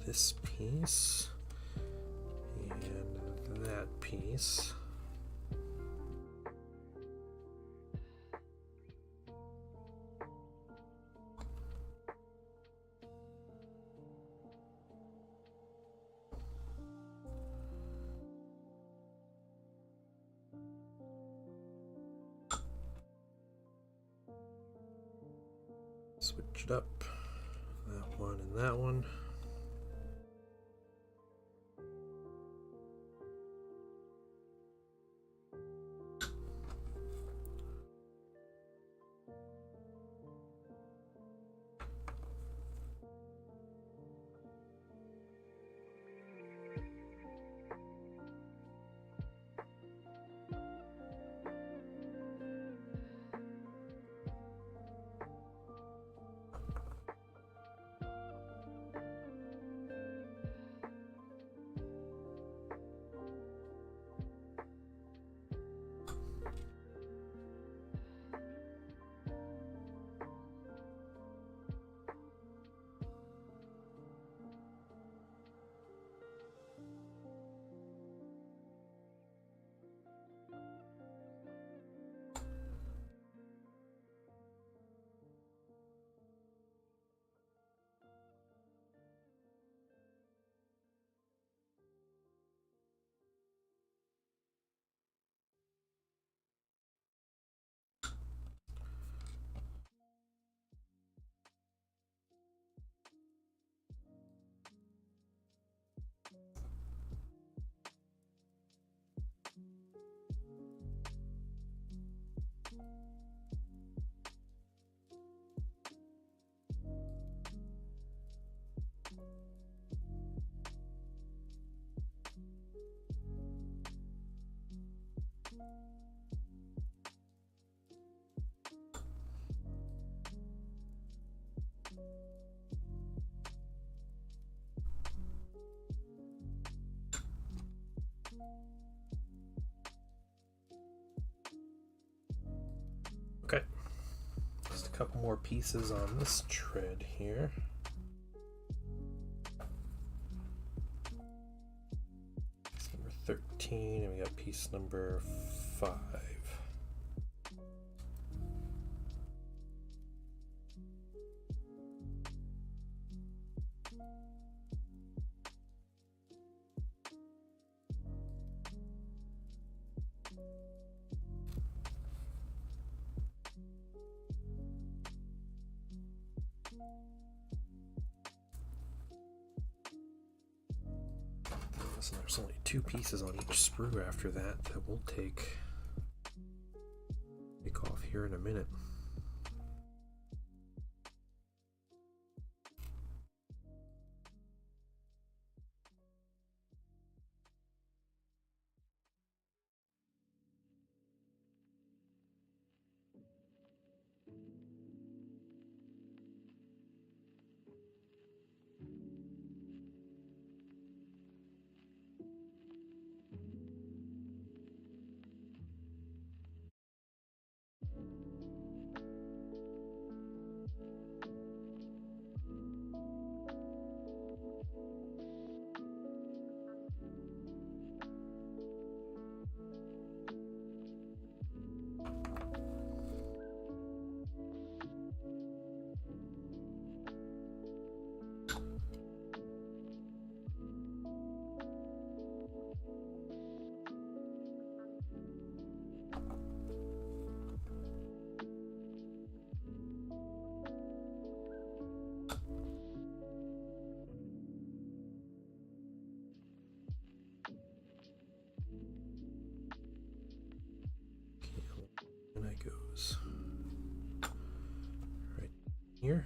This piece and that piece. Switch it up. That one and that one. couple more pieces on this tread here. Piece number 13, and we got piece number 5. So there's only 2 pieces on each sprue after that we'll take off here in a minute. And that goes right here.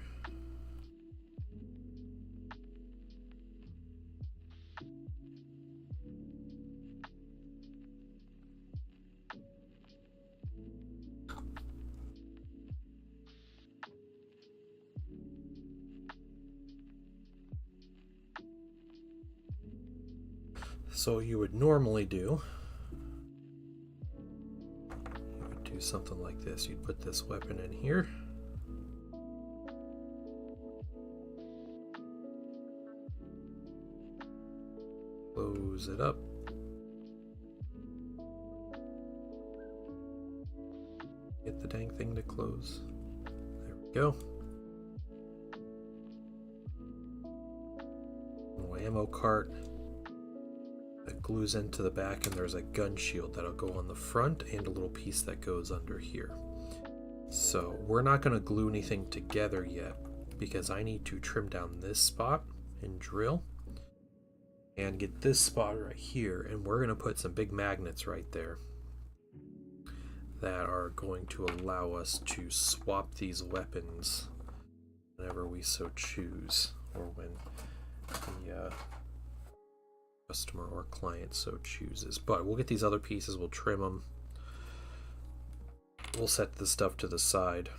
So you would normally do something like this. You'd put this weapon in here. Close it up. Get the dang thing to close. There we go. Little ammo cart that glues into the back, and there's a gun shield that'll go on the front and a little piece that goes under here. So we're not going to glue anything together yet because I need to trim down this spot and drill and get this spot right here, and we're going to put some big magnets right there that are going to allow us to swap these weapons whenever we so choose, or when the customer or client so chooses. But we'll get these other pieces, we'll trim them, we'll set the stuff to the side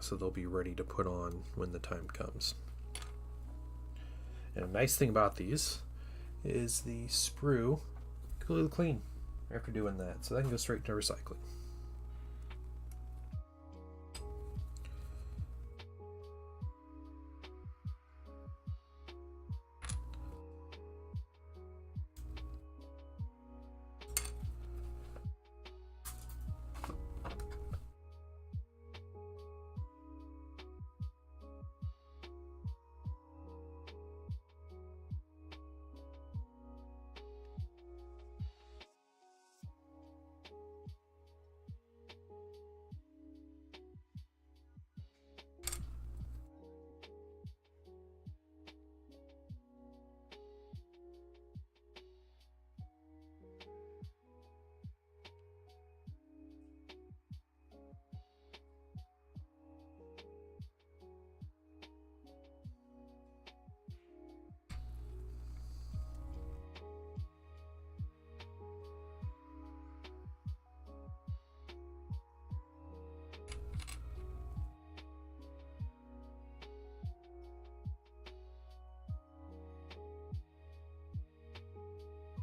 so they'll be ready to put on when the time comes. And a nice thing about these is the sprue completely clean after doing that, so that can go straight into recycling.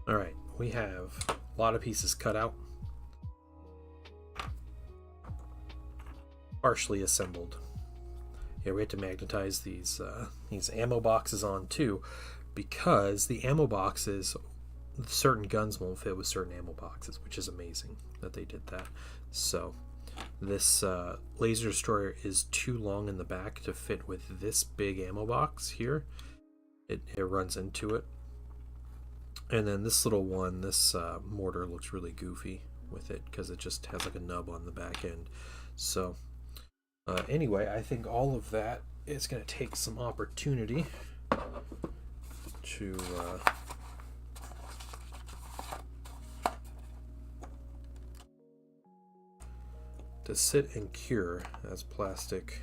Alright, we have a lot of pieces cut out. partially assembled. Yeah, we had to magnetize these ammo boxes on too, because the ammo boxes, certain guns won't fit with certain ammo boxes, which is amazing that they did that. So this laser destroyer is too long in the back to fit with this big ammo box here. It runs into it. And then this little one, this mortar looks really goofy with it because it just has like a nub on the back end. So anyway, I think all of that is going to take some opportunity to sit and cure, as plastic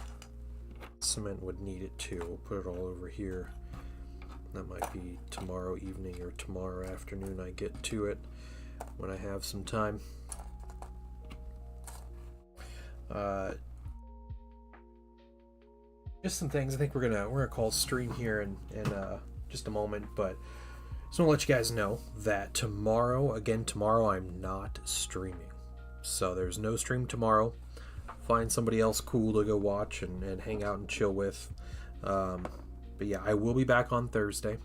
cement would need it to. We'll put it all over here. That might be tomorrow evening or tomorrow afternoon I get to it when I have some time. Just some things I think we're gonna call stream here in just a moment, but just want to let you guys know that tomorrow I'm not streaming. So there's no stream tomorrow. Find somebody else cool to go watch and hang out and chill with. But yeah, I will be back on Thursday.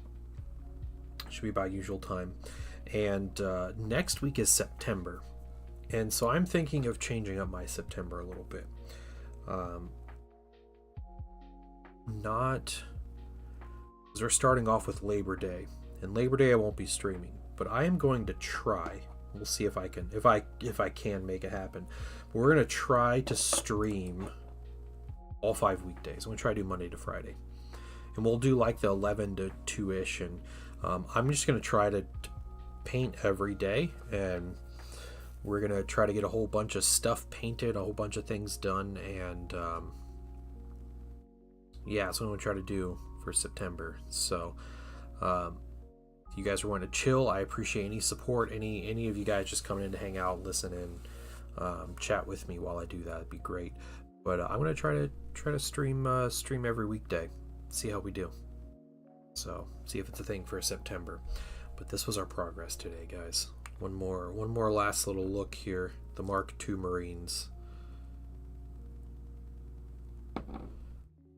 Should be about usual time. And next week is September. And so I'm thinking of changing up my September a little bit. Because we're starting off with Labor Day. And Labor Day I won't be streaming. But I am going to try. We'll see if I can make it happen. But we're going to try to stream all 5 weekdays. I'm going to try to do Monday to Friday. And we'll do like the 11 to 2-ish, and I'm just going to try to paint every day, and we're going to try to get a whole bunch of stuff painted, a whole bunch of things done, and yeah, that's what I'm going to try to do for September. So if you guys are wanting to chill, I appreciate any support, any of you guys just coming in to hang out, listen in, chat with me while I do that. It'd be great. But I'm going to try to stream every weekday. See how we do. So see if it's a thing for September. But this was our progress today, guys. One more last little look here. The Mark II Marines.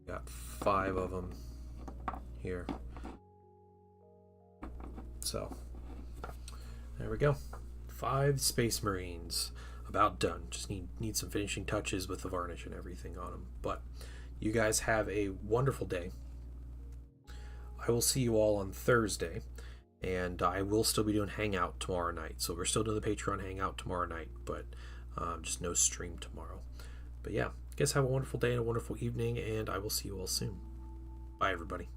Got 5 of them here. So there we go. 5 Space Marines. About done. Just need some finishing touches with the varnish and everything on them. But you guys have a wonderful day. I will see you all on Thursday, and I will still be doing Hangout tomorrow night. So we're still doing the Patreon Hangout tomorrow night, but just no stream tomorrow. But yeah, guys have a wonderful day and a wonderful evening, and I will see you all soon. Bye, everybody.